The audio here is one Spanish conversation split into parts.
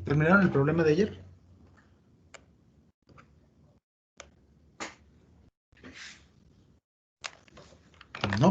¿Terminaron el problema de ayer? No.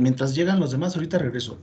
Mientras llegan los demás, ahorita regreso.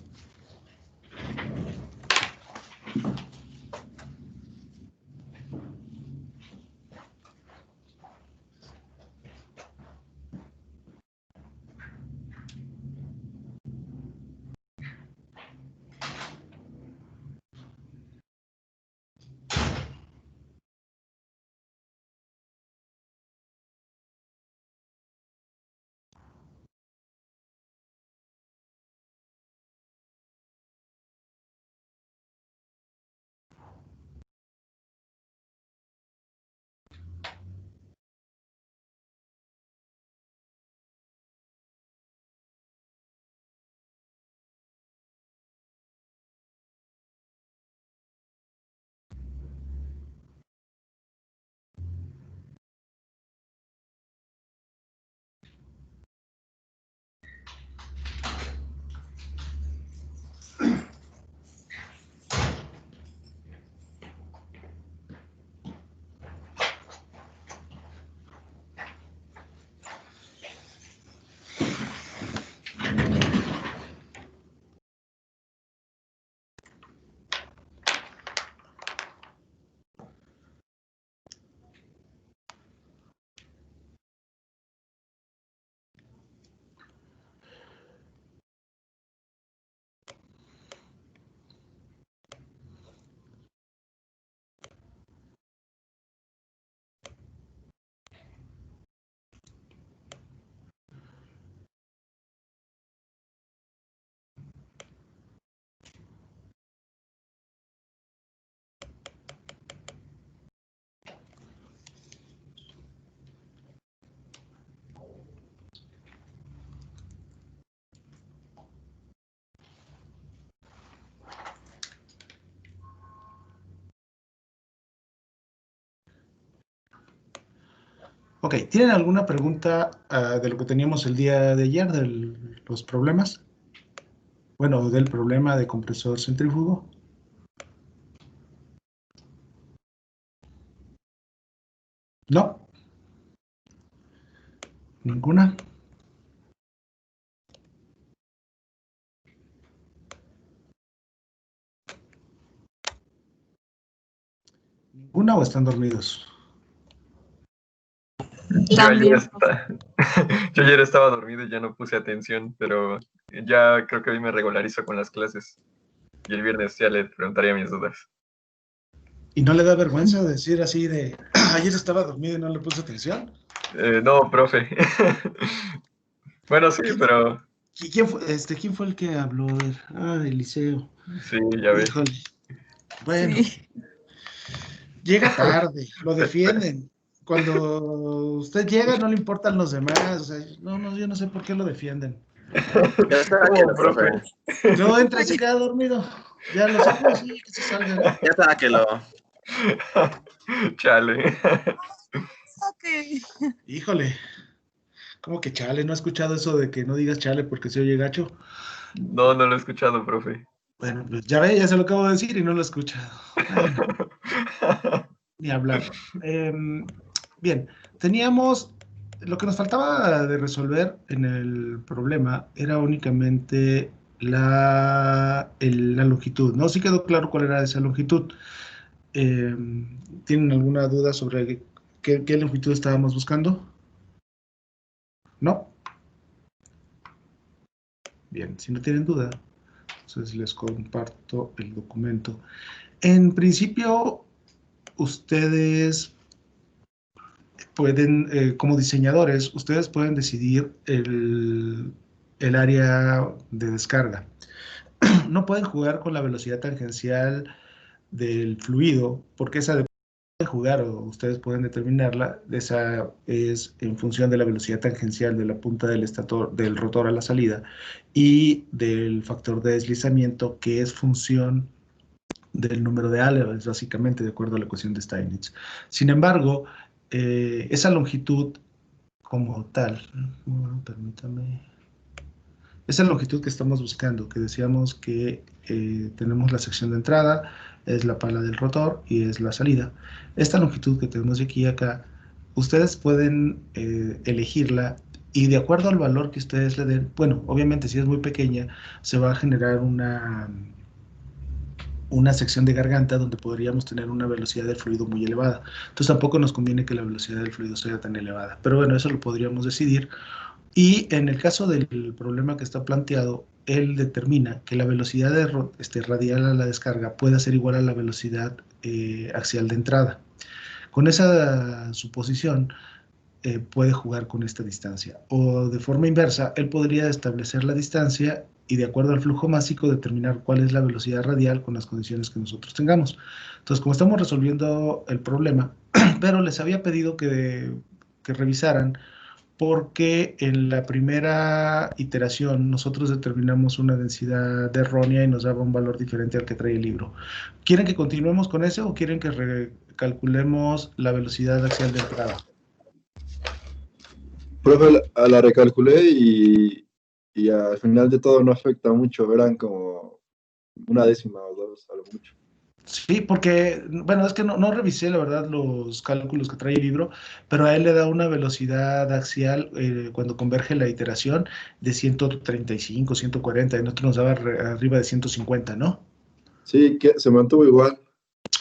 Ok, ¿tienen alguna pregunta de lo que teníamos el día de ayer, de los problemas? Bueno, del problema de compresor centrífugo. No. ¿Ninguna? ¿Ninguna o están dormidos? También. Yo ayer estaba dormido y ya no puse atención, pero ya creo que hoy me regularizo con las clases. Y el viernes ya le preguntaría mis dudas. ¿Y no le da vergüenza decir así de, ayer estaba dormido y no le puse atención? No, profe. Bueno, sí, pero... ¿Quién fue el que habló? Eliseo. Sí, ya ves. Híjole. Bueno, Sí. llega tarde, lo defienden. Cuando usted llega no le importan los demás. O sea, no, yo no sé por qué lo defienden. Ya estaba que lo, profe. No entra y se queda dormido. Ya lo saco, sí, que se salga. Ya estaba que lo. Chale. Ok. Híjole. ¿Cómo que chale? ¿No he escuchado eso de que no digas chale porque se oye gacho? No, no lo he escuchado, profe. Bueno, pues ya ve, ya se lo acabo de decir y no lo he escuchado. Bueno, ni hablar. Bien, teníamos, lo que nos faltaba de resolver en el problema era únicamente la longitud, ¿no? Sí quedó claro cuál era esa longitud. Eh, ¿Tienen alguna duda sobre qué longitud estábamos buscando? ¿No? Bien, si no tienen duda, entonces les comparto el documento. En principio, ustedes pueden, como diseñadores, ustedes pueden decidir el área de descarga. No pueden jugar con la velocidad tangencial del fluido, porque esa de jugar o ustedes pueden determinarla, esa es en función de la velocidad tangencial de la punta del estator, del rotor a la salida y del factor de deslizamiento, que es función del número de álgebras, básicamente, de acuerdo a la ecuación de Steinitz. Sin embargo, esa longitud como tal, permítame, esa longitud que estamos buscando, que decíamos que tenemos la sección de entrada, es la pala del rotor y es la salida. Esta longitud que tenemos de aquí a acá, ustedes pueden elegirla y de acuerdo al valor que ustedes le den, bueno, obviamente si es muy pequeña, se va a generar una sección de garganta donde podríamos tener una velocidad del fluido muy elevada. Entonces tampoco nos conviene que la velocidad del fluido sea tan elevada. Pero bueno, eso lo podríamos decidir. Y en el caso del problema que está planteado, él determina que la velocidad radial a la descarga puede ser igual a la velocidad axial de entrada. Con esa suposición, puede jugar con esta distancia. O de forma inversa, él podría establecer la distancia y de acuerdo al flujo másico determinar cuál es la velocidad radial con las condiciones que nosotros tengamos. Entonces, como estamos resolviendo el problema, pero les había pedido que revisaran porque en la primera iteración nosotros determinamos una densidad errónea y nos daba un valor diferente al que trae el libro. ¿Quieren que continuemos con eso o quieren que recalculemos la velocidad axial de entrada? Profe, la recalculé y al final de todo no afecta mucho, eran como una décima o dos, a lo mucho. Sí, porque, bueno, es que no revisé, la verdad, los cálculos que trae el libro, pero a él le da una velocidad axial cuando converge la iteración de 135, 140, y nosotros nos daba arriba de 150, ¿no? Sí, que se mantuvo igual.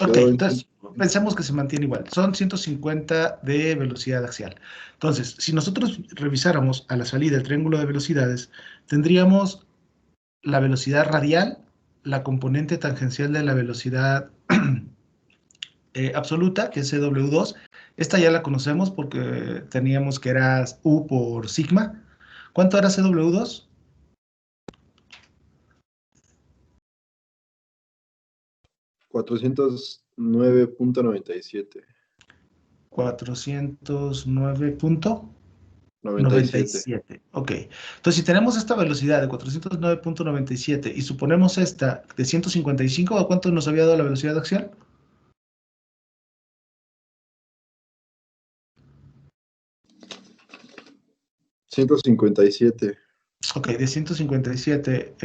Ok, Quedó entonces pensemos que se mantiene igual. Son 150 de velocidad axial. Entonces, si nosotros revisáramos a la salida el triángulo de velocidades, tendríamos la velocidad radial, la componente tangencial de la velocidad absoluta, que es CW2. Esta ya la conocemos porque teníamos que era U por sigma. ¿Cuánto era CW2? 409.97. 409.97. Ok. Entonces, si tenemos esta velocidad de 409.97 y suponemos esta de 155, ¿a cuánto nos había dado la velocidad axial? 157. Ok, de 157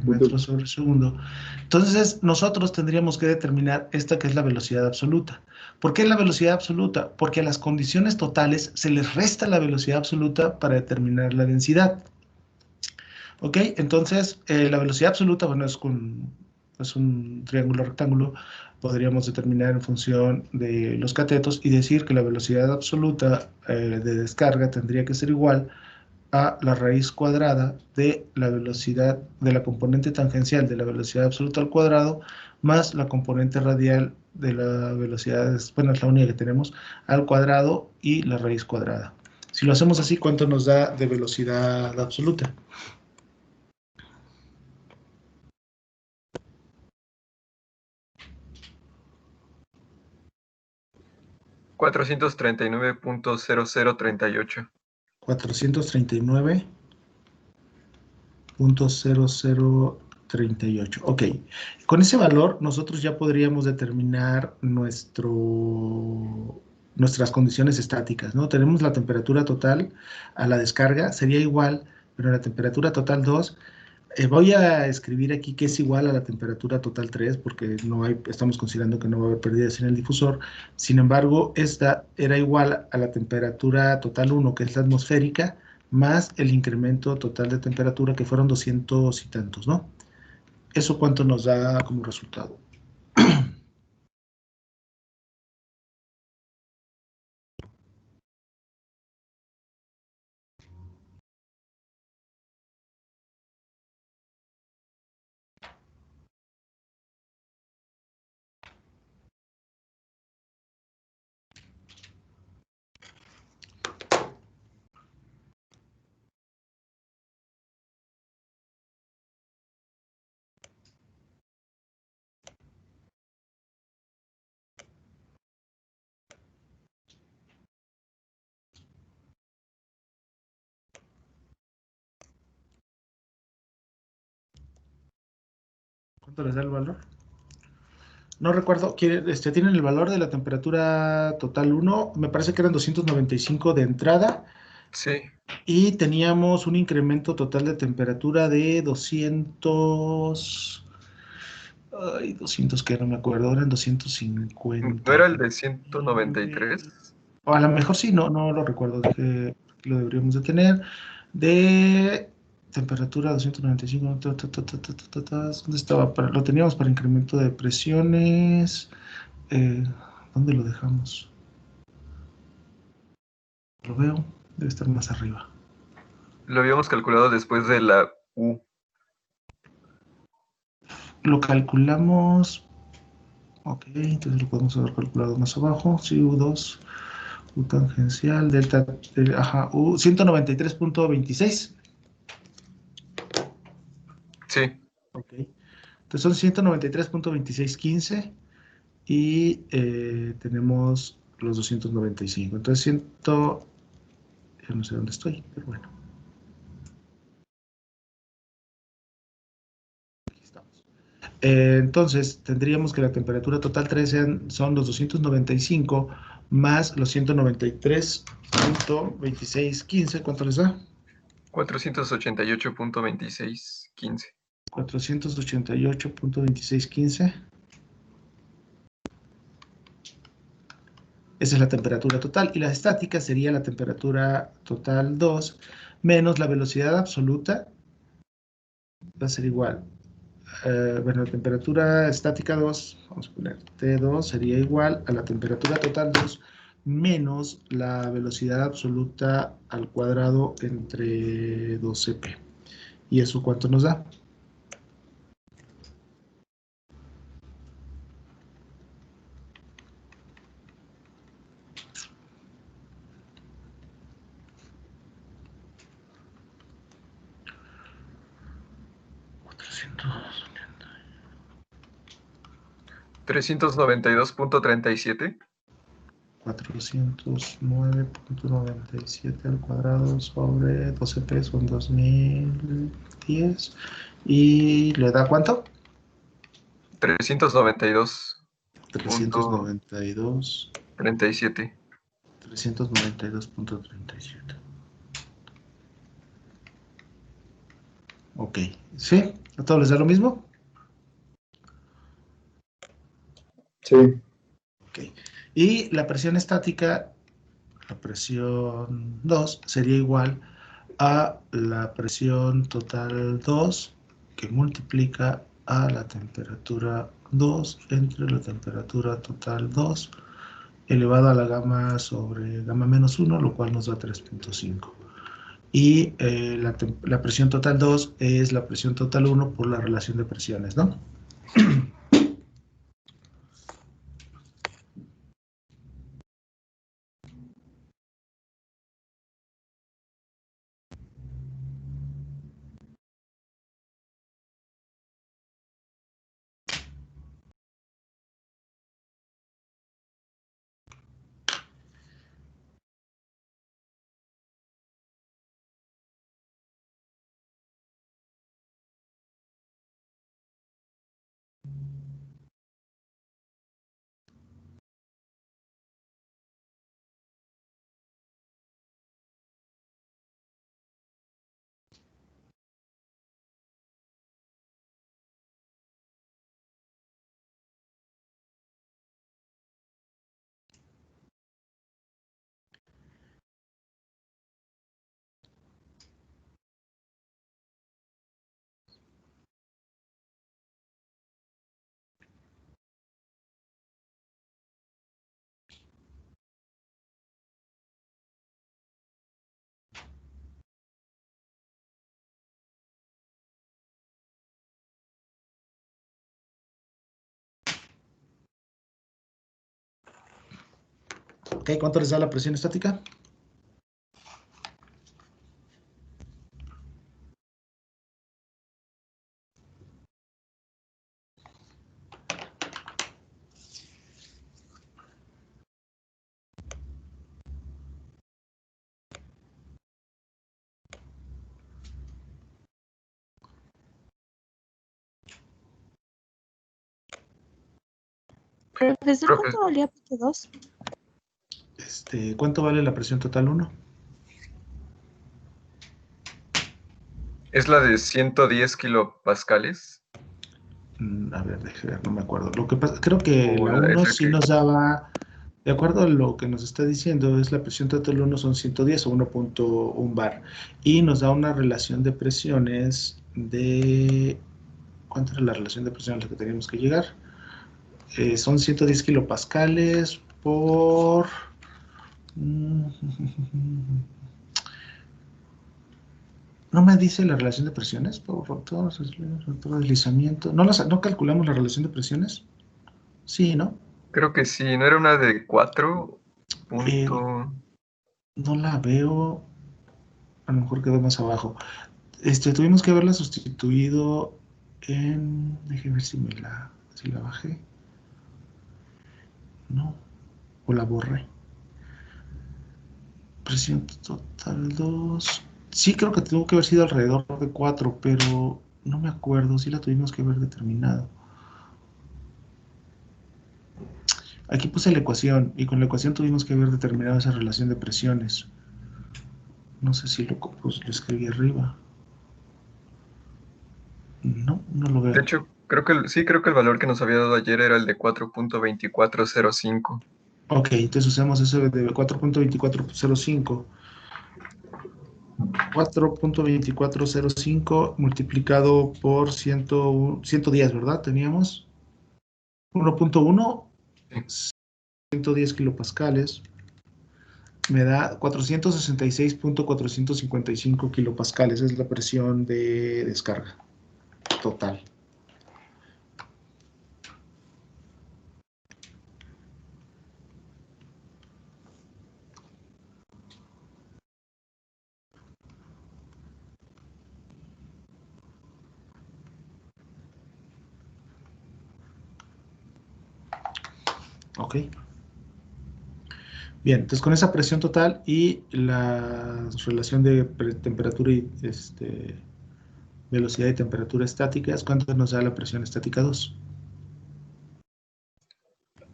metros sobre segundo. Entonces, nosotros tendríamos que determinar esta que es la velocidad absoluta. ¿Por qué la velocidad absoluta? Porque a las condiciones totales se les resta la velocidad absoluta para determinar la densidad. Ok, entonces la velocidad absoluta, bueno, es un triángulo rectángulo, podríamos determinar en función de los catetos y decir que la velocidad absoluta de descarga tendría que ser igual a la raíz cuadrada de la velocidad de la componente tangencial de la velocidad absoluta al cuadrado más la componente radial de la velocidad, bueno, es la única que tenemos, al cuadrado y la raíz cuadrada. Si lo hacemos así, ¿cuánto nos da de velocidad absoluta? $439.0038. 439.0038. Ok, con ese valor nosotros ya podríamos determinar nuestras condiciones estáticas, ¿no? Tenemos la temperatura total a la descarga, sería igual, pero la temperatura total 2 Voy a escribir aquí que es igual a la temperatura total 3 porque estamos considerando que no va a haber pérdidas en el difusor. Sin embargo, esta era igual a la temperatura total 1, que es la atmosférica, más el incremento total de temperatura, que fueron 200 y tantos, ¿no? ¿Eso cuánto nos da como resultado? ¿Cuánto les da el valor? No recuerdo, tienen el valor de la temperatura total 1, me parece que eran 295 de entrada, Sí, y teníamos un incremento total de temperatura de 200, ay, 200 que no me acuerdo, eran ¿no era el 259, de 193? o a lo mejor sí, no lo recuerdo, lo deberíamos de tener, de temperatura 295, ¿dónde estaba? Lo teníamos para incremento de presiones. Eh, ¿Dónde lo dejamos? Lo veo, debe estar más arriba. Lo habíamos calculado después de la U. Lo calculamos. Ok, entonces lo podemos haber calculado más abajo. Sí, U2, U tangencial, delta, ajá, U 193.26. Sí, Ok, entonces son 193.2615 y tenemos los 295. Entonces, ya no sé dónde estoy, pero bueno, aquí estamos. Entonces, tendríamos que la temperatura total 3 son los 295 más los 193.2615. ¿Cuánto les da? 488.2615. 488.2615. Esa es la temperatura total. Y la estática sería la temperatura total 2 menos la velocidad absoluta. Va a ser igual. Bueno, la temperatura estática 2, vamos a poner T2, sería igual a la temperatura total 2 menos la velocidad absoluta al cuadrado entre 2CP. ¿Y eso cuánto nos da? ¿400? 392.37. 409.97 al cuadrado sobre 12p son 2010. ¿Y le da cuánto? 392.37. 392. 392.37. Ok. ¿Sí? ¿A todos les da lo mismo? Sí, Ok. Y la presión estática, la presión 2, sería igual a la presión total 2 que multiplica a la temperatura 2 entre la temperatura total 2 elevado a la gamma sobre gamma menos 1, lo cual nos da 3.5. Y la presión total 2 es la presión total 1 por la relación de presiones, ¿no? Ok, ¿cuánto les da la presión estática? Profesor, Profe, ¿cuánto valía punto 2? ¿Cuánto vale la presión total 1? es la de 110 kilopascales. A ver, déjame ver, no me acuerdo. Lo que pasa, creo que O la es 1 la sí que... nos daba, de acuerdo a lo que nos está diciendo, es la presión total 1 son 110 o 1.1 bar. Y nos da una relación de presiones de... ¿Cuánto era la relación de presiones a la que teníamos que llegar? Son 110 kilopascales por... No me dice la relación de presiones por rotor, deslizamiento. ¿No calculamos la relación de presiones? Sí, ¿no? Creo que sí, ¿no era una de 4 Eh, punto? no la veo. A lo mejor quedó más abajo. Tuvimos que haberla sustituido en... Déjeme ver si la bajé. No. O la borré. Presión total 2. Sí, creo que tuvo que haber sido alrededor de 4, pero no me acuerdo. Sí la tuvimos que haber determinado. Aquí puse la ecuación y con la ecuación tuvimos que haber determinado esa relación de presiones. No sé si lo escribí arriba. No, no lo De veo. hecho, creo que el valor que nos había dado ayer era el de 4.2405. Ok, entonces usamos ese de 4.2405. 4.2405 multiplicado por 110, ¿verdad? Teníamos 1.1, Sí. 110 kilopascales. Me da 466.455 kilopascales. Es la presión de descarga total. Ok. Bien, entonces con esa presión total y la relación de temperatura y velocidad y temperatura estáticas, ¿cuánto nos da la presión estática 2?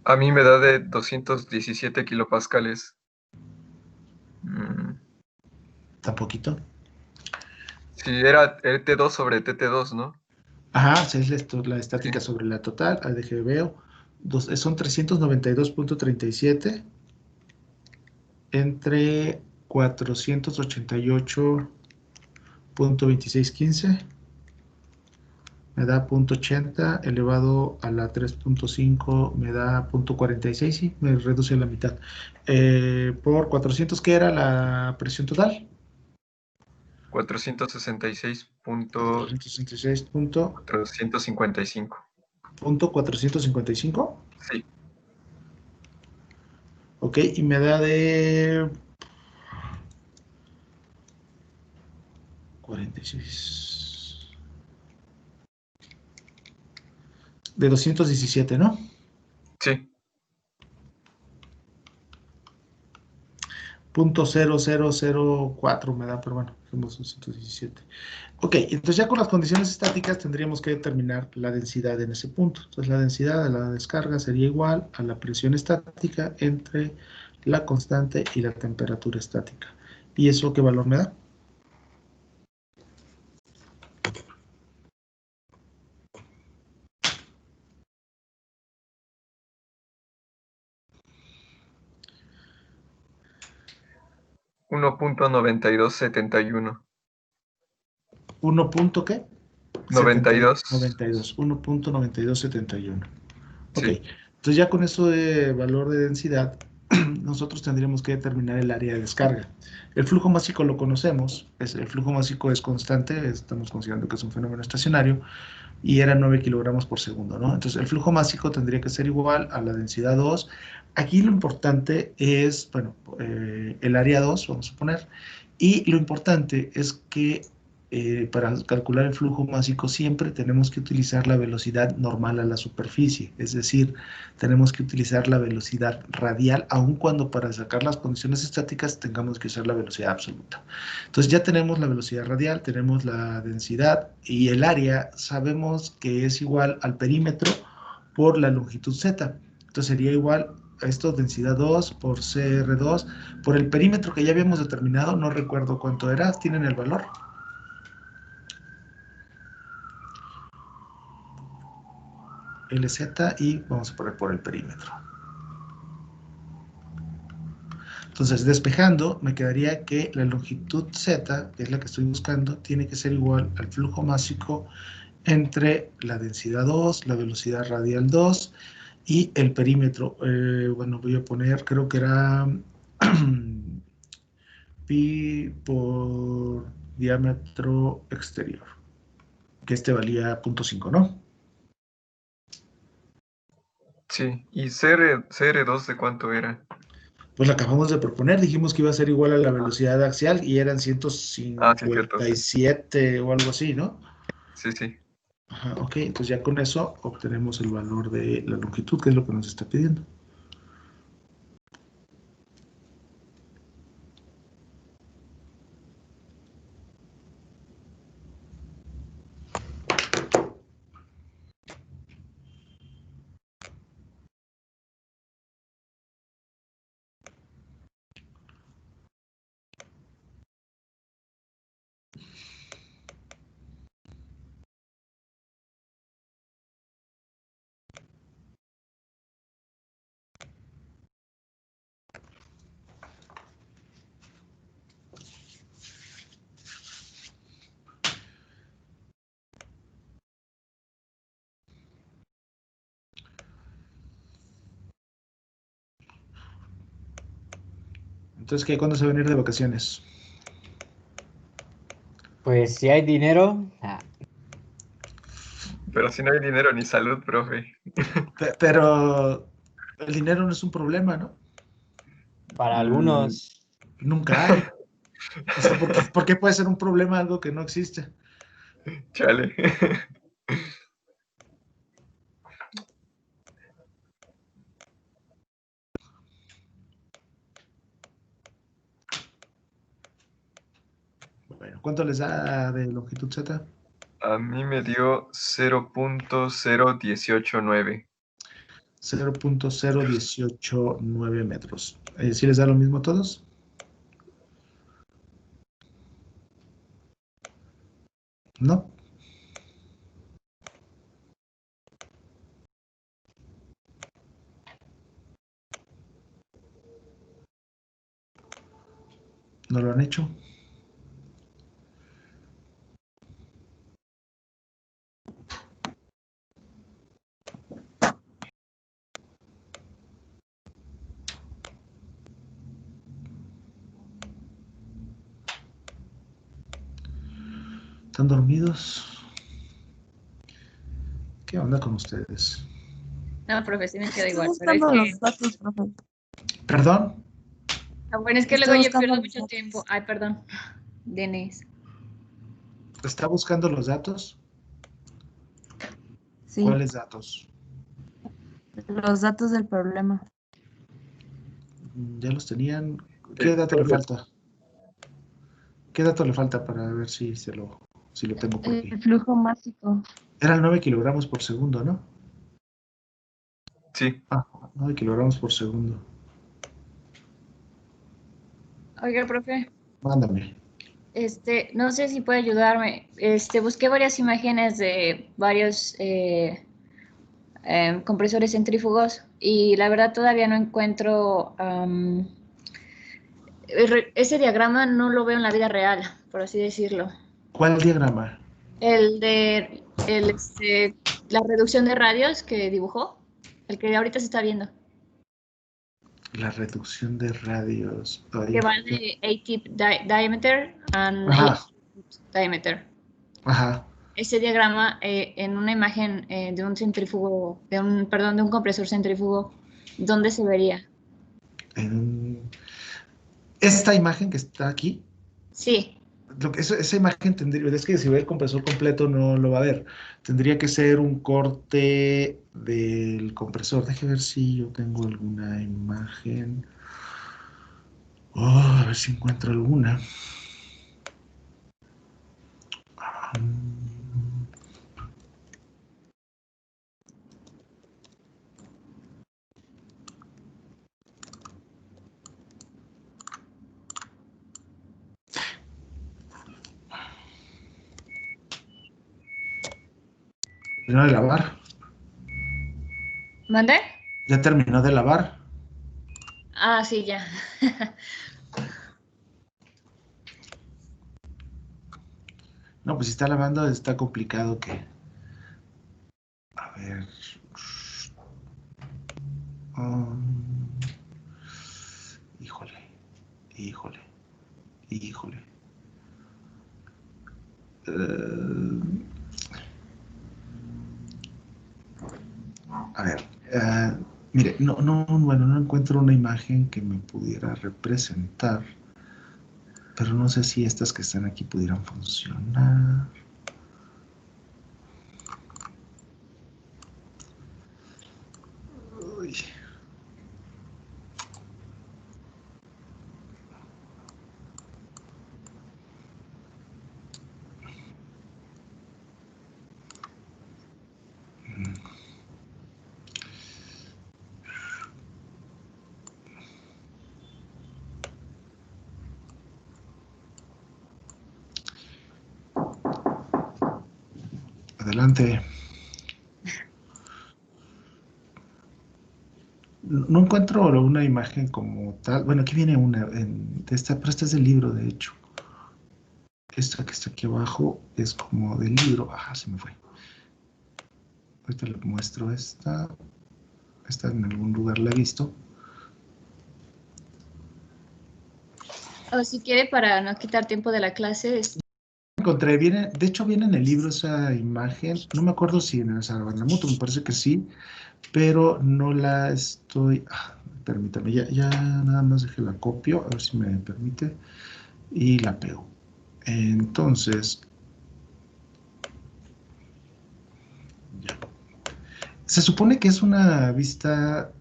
A mí me da de 217 kilopascales. ¿Tan poquito? Sí, era T2 sobre TT2, ¿no? Ajá, esa es la Sí. estática sobre la total. Deje veo. Son 392.37 entre 488.2615. Me da 0.80 elevado a la 3.5 me da 0.46, sí, me reduce a la mitad. Por 400, ¿qué era la presión total? 466.455. 466.455. Sí. Ok, y me da de 46. De 217, ¿no? Sí. .0004 me da, pero bueno, somos 217. Ok, entonces ya con las condiciones estáticas tendríamos que determinar la densidad en ese punto. Entonces la densidad de la descarga sería igual a la presión estática entre la constante y la temperatura estática. ¿Y eso qué valor me da? $1.9271. 1. ¿Qué? 92. 92. 1.9271. Ok, Sí. entonces ya con eso de valor de densidad nosotros tendríamos que determinar el área de descarga. El flujo másico lo conocemos, el flujo másico es constante, estamos considerando que es un fenómeno estacionario, y era 9 kilogramos por segundo, ¿no? Entonces, el flujo másico tendría que ser igual a la densidad 2. Aquí lo importante es, bueno, el área 2, vamos a poner, y lo importante es que para calcular el flujo másico siempre tenemos que utilizar la velocidad normal a la superficie, es decir, tenemos que utilizar la velocidad radial, aun cuando para sacar las condiciones estáticas tengamos que usar la velocidad absoluta. Entonces ya tenemos la velocidad radial, tenemos la densidad y el área sabemos que es igual al perímetro por la longitud z. Entonces sería igual a esto, densidad 2 por CR2 por el perímetro que ya habíamos determinado, no recuerdo cuánto era, ¿tienen el valor? LZ y vamos a poner por el perímetro. Entonces, despejando, me quedaría que la longitud Z, que es la que estoy buscando, tiene que ser igual al flujo másico entre la densidad 2, la velocidad radial 2 y el perímetro. Bueno, voy a poner, creo que era pi por diámetro exterior, que este valía 0.5, ¿no? Sí, ¿y CR2 de cuánto era? Pues la acabamos de proponer, dijimos que iba a ser igual a la velocidad axial y eran Ah, sí, cierto, sí. 157 o algo así, ¿no? Sí, sí. Ajá, ok, entonces ya con eso obtenemos el valor de la longitud, que es lo que nos está pidiendo. Entonces, ¿qué? ¿Cuándo se va a venir de vacaciones? Pues si hay dinero, Pero si no hay dinero ni salud, profe. Pero el dinero no es un problema, ¿no? para algunos, Nunca hay. O sea, ¿por qué puede ser un problema algo que no existe? Chale. Bueno, ¿cuánto les da de longitud Z? A mí me dio 0.0189. 0.0189 metros. ¿Sí les da lo mismo a todos? ¿No? ¿No lo han hecho? ¿Están dormidos? ¿Qué onda con ustedes? No, profe, sí me queda Estoy igual. Pero buscando es que, los datos, profe. ¿Perdón? bueno, es que Estoy luego yo buscando pierdo los mucho datos. tiempo. Ay, perdón. Denise. ¿Está buscando los datos? Sí, ¿Cuáles datos? los datos del problema. Ya los tenían. ¿Qué dato le falta? ¿Qué dato le falta para ver si lo tengo por aquí? El flujo másico. Eran 9 kilogramos por segundo, ¿no? Sí. 9 kilogramos por segundo. Oiga, profe. Mándame. No sé si puede ayudarme. Busqué varias imágenes de varios compresores centrífugos y la verdad todavía no encuentro ese diagrama, no lo veo en la vida real, por así decirlo. ¿Cuál diagrama? El de la reducción de radios que dibujó, el que ahorita se está viendo. La reducción de radios. Ay, Que va de A-tip diameter and Ajá. A-tip diameter. Ajá. Ese diagrama en una imagen de un centrífugo, perdón, de un compresor centrífugo, ¿dónde se vería? Esta imagen que está aquí, Sí, esa imagen tendría, es que si ve el compresor completo no lo va a ver. Tendría que ser un corte del compresor. Déjeme ver si yo tengo alguna imagen. Oh, a ver si encuentro alguna. ¿Terminó de lavar? ¿mandé? ¿Ya terminó de lavar? Ah, sí, ya. No, pues si está lavando está complicado que... A ver... híjole, híjole, híjole. A ver, mire, bueno, no encuentro una imagen que me pudiera representar, pero no sé si estas que están aquí pudieran funcionar. Uy. Adelante. No encuentro una imagen como tal. Bueno, aquí viene una de esta, pero esta es del libro, de hecho. Esta que está aquí abajo es como del libro. Ajá, se me fue. Ahorita le muestro esta. Esta en algún lugar la he visto. O si quiere, para no quitar tiempo de la clase, Encontré, de hecho viene en el libro esa imagen. No me acuerdo si en el Sarabanamuto, me parece que sí, pero no la estoy... permítame, ya nada más dejé la copio, a ver si me permite, y la pego. Entonces, ya. Se supone que es una vista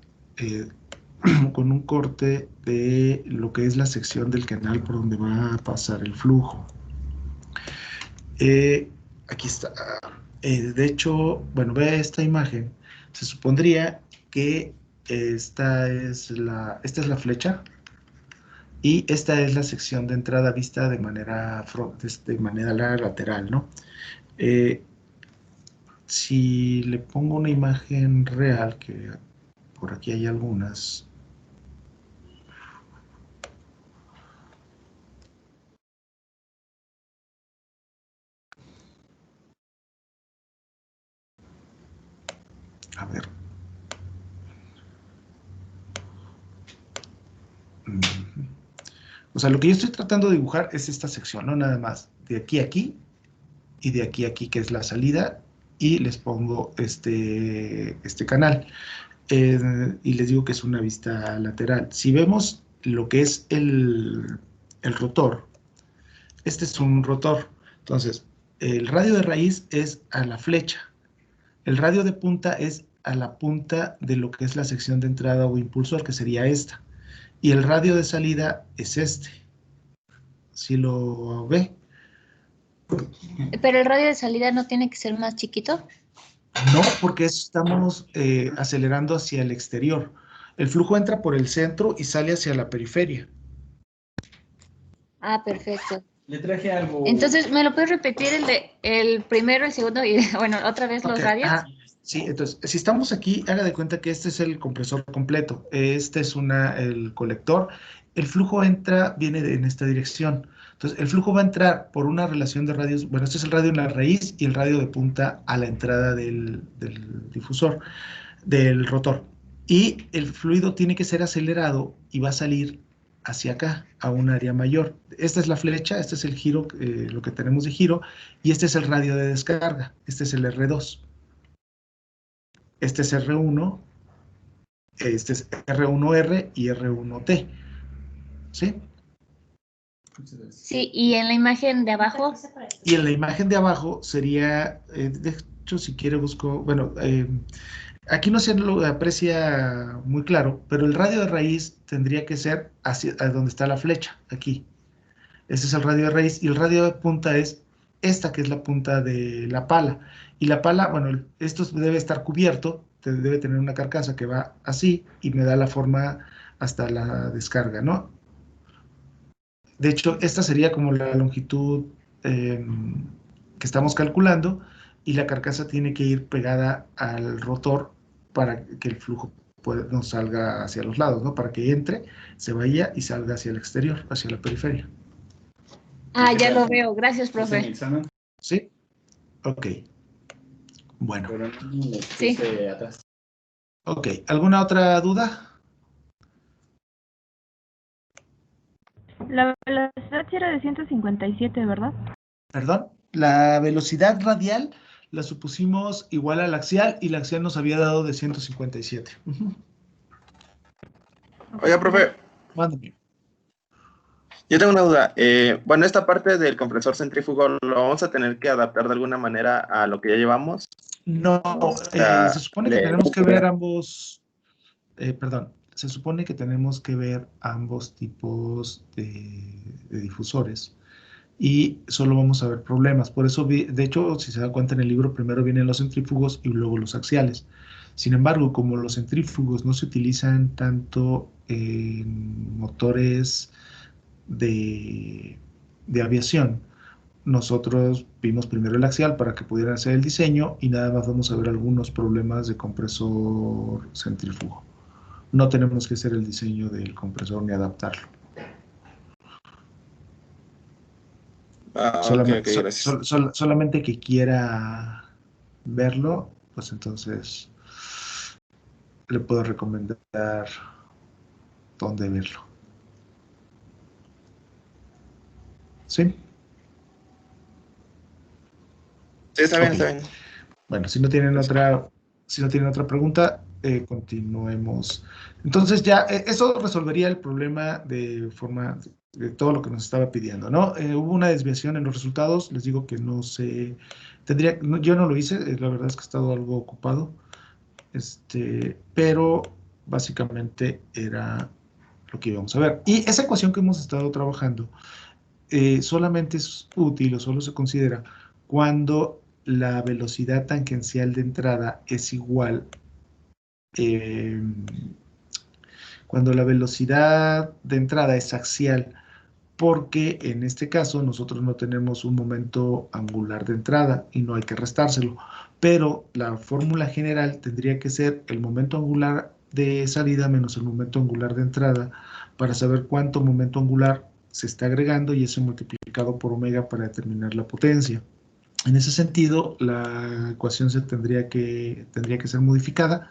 con un corte de lo que es la sección del canal por donde va a pasar el flujo. Aquí está. De hecho, bueno, ve esta imagen. Se supondría que esta es la flecha y esta es la sección de entrada vista de manera lateral, ¿no? Eh, si le pongo una imagen real, que por aquí hay algunas. A ver. O sea, lo que yo estoy tratando de dibujar es esta sección, ¿no? Nada más. De aquí a aquí y de aquí a aquí, que es la salida, y les pongo este canal. Y les digo que es una vista lateral. Si vemos lo que es el rotor, este es un rotor. Entonces, el radio de raíz es a la flecha. El radio de punta es a la punta de lo que es la sección de entrada o impulsor, que sería esta. Y el radio de salida es este. Si lo ve. pero el radio de salida no tiene que ser más chiquito. No, porque estamos acelerando hacia el exterior. El flujo entra por el centro y sale hacia la periferia. Ah, perfecto. Le traje algo. Entonces, ¿me lo puedes repetir el primero, el segundo y, bueno, otra vez los Ok, radios? sí, entonces, si estamos aquí, haga de cuenta que este es el compresor completo. Este es el colector. El flujo viene en esta dirección. Entonces, el flujo va a entrar por una relación de radios. Bueno, este es el radio en la raíz y el radio de punta a la entrada del difusor, del rotor. y el fluido tiene que ser acelerado y va a salir hacia acá, a un área mayor. Esta es la flecha, este es el giro, lo que tenemos de giro, y este es el radio de descarga, este es el R2. Este es R1, este es R1R y R1T, ¿sí? Sí, y en la imagen de abajo, Y en la imagen de abajo sería, de hecho, si quiere busco, bueno, aquí no se lo aprecia muy claro, pero el radio de raíz tendría que ser hacia a donde está la flecha, aquí. Este es el radio de raíz y el radio de punta es esta que es la punta de la pala. Y la pala, bueno, esto debe estar cubierto, debe tener una carcasa que va así y me da la forma hasta la descarga, ¿no? De hecho, esta sería como la longitud que estamos calculando y la carcasa tiene que ir pegada al rotor para que el flujo no salga hacia los lados, ¿no? Para que entre, se vaya y salga hacia el exterior, hacia la periferia. ah, ya lo veo, gracias, profe. ¿Sí? Ok. Bueno. Sí. Ok. ¿Alguna otra duda? La velocidad sí era de 157, ¿verdad? Perdón. La velocidad radial la supusimos igual a la axial y la axial nos había dado de 157. Oiga, profe, Mándame. yo tengo una duda. Bueno, esta parte del compresor centrífugo lo vamos a tener que adaptar de alguna manera a lo que ya llevamos. No, sea, se supone que tenemos que ver ambos, perdón, se supone que tenemos que ver ambos tipos de difusores y solo vamos a ver problemas. Por eso, de hecho, si se da cuenta en el libro, primero vienen los centrífugos y luego los axiales. Sin embargo, como los centrífugos no se utilizan tanto en motores de aviación, nosotros vimos primero el axial para que pudieran hacer el diseño y nada más vamos a ver algunos problemas de compresor centrífugo. No tenemos que hacer el diseño del compresor ni adaptarlo. Solamente, ok, gracias. solamente que quiera verlo, pues entonces le puedo recomendar dónde verlo. ¿Sí? Sí, está bien, Ok. está bien. Bueno, si no tienen otra pregunta, continuemos. Entonces ya, eso resolvería el problema de forma de todo lo que nos estaba pidiendo, ¿no? Hubo una desviación en los resultados, les digo que no se tendría, yo no lo hice, la verdad es que he estado algo ocupado, pero básicamente era lo que íbamos a ver. Y esa ecuación que hemos estado trabajando solamente es útil o solo se considera cuando la velocidad tangencial de entrada es igual, cuando la velocidad de entrada es axial, porque en este caso nosotros no tenemos un momento angular de entrada y no hay que restárselo, pero la fórmula general tendría que ser el momento angular de salida menos el momento angular de entrada para saber cuánto momento angular se está agregando y eso multiplicado por omega para determinar la potencia. En ese sentido, la ecuación tendría que ser modificada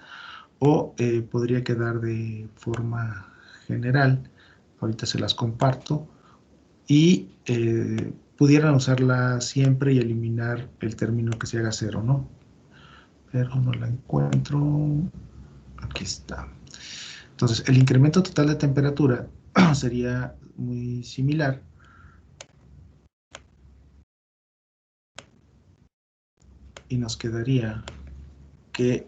o podría quedar de forma general. Ahorita se las comparto y pudieran usarla siempre y eliminar el término que se haga cero, ¿no? Pero no la encuentro. Aquí está. Entonces, el incremento total de temperatura sería muy similar. Y nos quedaría que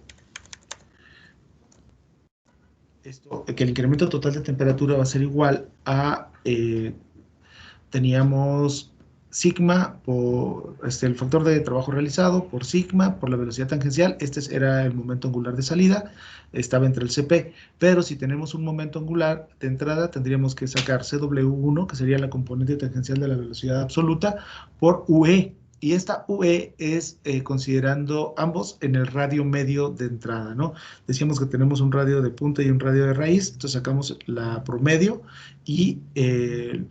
que el incremento total de temperatura va a ser igual a, teníamos sigma por el factor de trabajo realizado por sigma por la velocidad tangencial. Este era el momento angular de salida, estaba entre el CP, pero si tenemos un momento angular de entrada tendríamos que sacar CW1, que sería la componente tangencial de la velocidad absoluta, por UE, y esta UE es considerando ambos en el radio medio de entrada, ¿no? Decíamos que tenemos un radio de punta y un radio de raíz, entonces sacamos la promedio y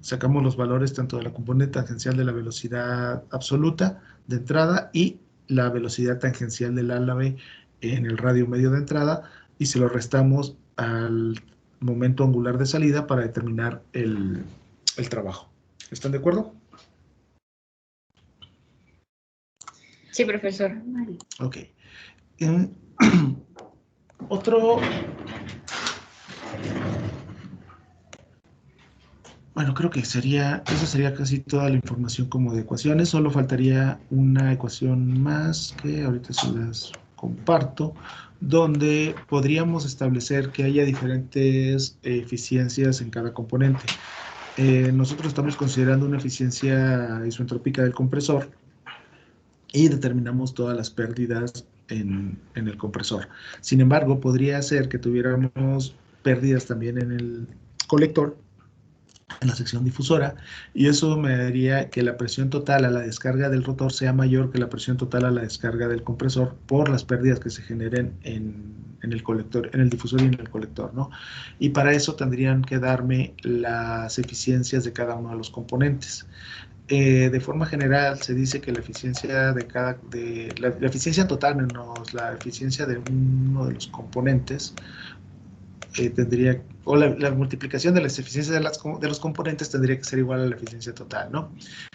sacamos los valores tanto de la componente tangencial de la velocidad absoluta de entrada y la velocidad tangencial del álave en el radio medio de entrada, y se lo restamos al momento angular de salida para determinar el trabajo. ¿Están de acuerdo? Sí, profesor. Ok. Otro... Bueno, creo que esa sería casi toda la información como de ecuaciones. Solo faltaría una ecuación más que ahorita se las comparto, donde podríamos establecer que haya diferentes eficiencias en cada componente. Nosotros estamos considerando una eficiencia isoentrópica del compresor y determinamos todas las pérdidas en el compresor. Sin embargo, podría ser que tuviéramos pérdidas también en el colector, en la sección difusora, y eso me daría que la presión total a la descarga del rotor sea mayor que la presión total a la descarga del compresor por las pérdidas que se generen en el colector, en el difusor y en el colector, ¿no? Y para eso tendrían que darme las eficiencias de cada uno de los componentes. De forma general se dice que la eficiencia la eficiencia total menos la eficiencia de uno de los componentes tendría, o la multiplicación de las eficiencias de los componentes tendría que ser igual a la eficiencia total, ¿no?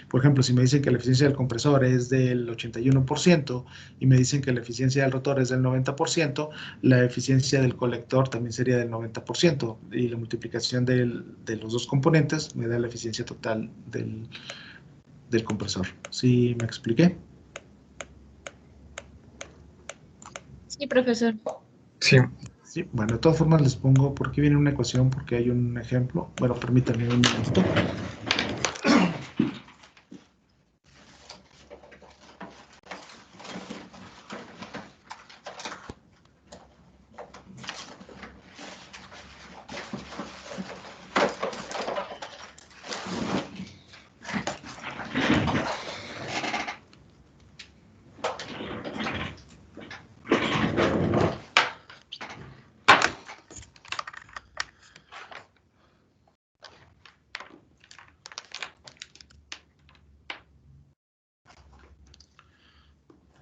Por ejemplo, si me dicen que la eficiencia del compresor es del 81% y me dicen que la eficiencia del rotor es del 90%, la eficiencia del colector también sería del 90%, y la multiplicación de los dos componentes me da la eficiencia total del compresor. ¿Sí me expliqué? Sí, profesor. Sí. Sí, bueno, de todas formas les pongo por qué viene una ecuación, porque hay un ejemplo. Bueno, permítanme un momento.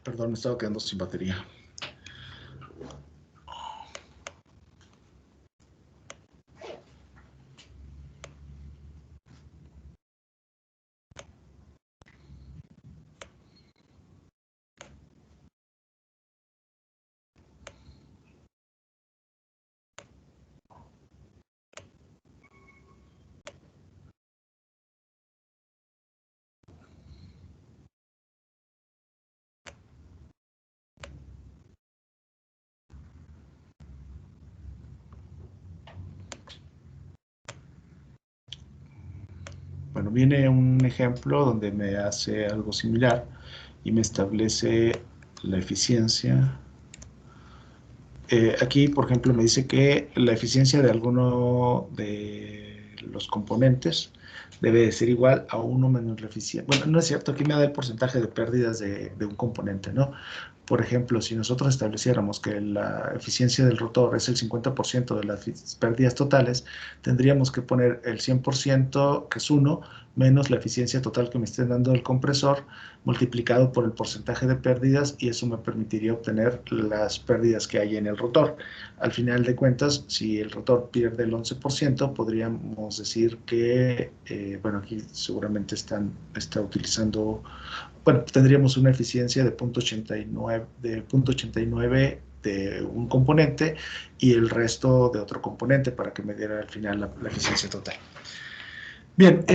Perdón, me estaba quedando sin batería. Bueno, viene un ejemplo donde me hace algo similar y me establece la eficiencia. Aquí, por ejemplo, me dice que la eficiencia de alguno de los componentes debe de ser igual a 1 menos la eficiencia. Bueno, no es cierto, aquí me da el porcentaje de pérdidas de un componente, ¿no? Por ejemplo, si nosotros estableciéramos que la eficiencia del rotor es el 50% de las pérdidas totales, tendríamos que poner el 100%, que es 1, menos la eficiencia total que me esté dando el compresor, multiplicado por el porcentaje de pérdidas, y eso me permitiría obtener las pérdidas que hay en el rotor. Al final de cuentas, si el rotor pierde el 11%, podríamos decir que, bueno, aquí seguramente está utilizando, bueno, tendríamos una eficiencia de 0.89 de un componente y el resto de otro componente para que me diera al final la eficiencia total. Bien,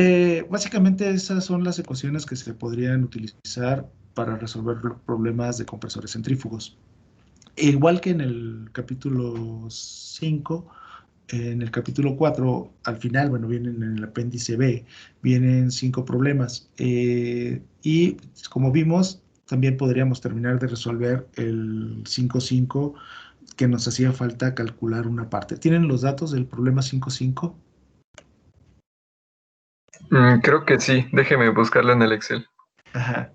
básicamente esas son las ecuaciones que se podrían utilizar para resolver problemas de compresores centrífugos. Igual que en el capítulo 5, en el capítulo 4, al final, bueno, vienen en el apéndice B, vienen 5 problemas. Y como vimos, también podríamos terminar de resolver el 5.5, que nos hacía falta calcular una parte. ¿Tienen los datos del problema 5.5? Creo que sí. Déjeme buscarlo en el Excel. Ajá.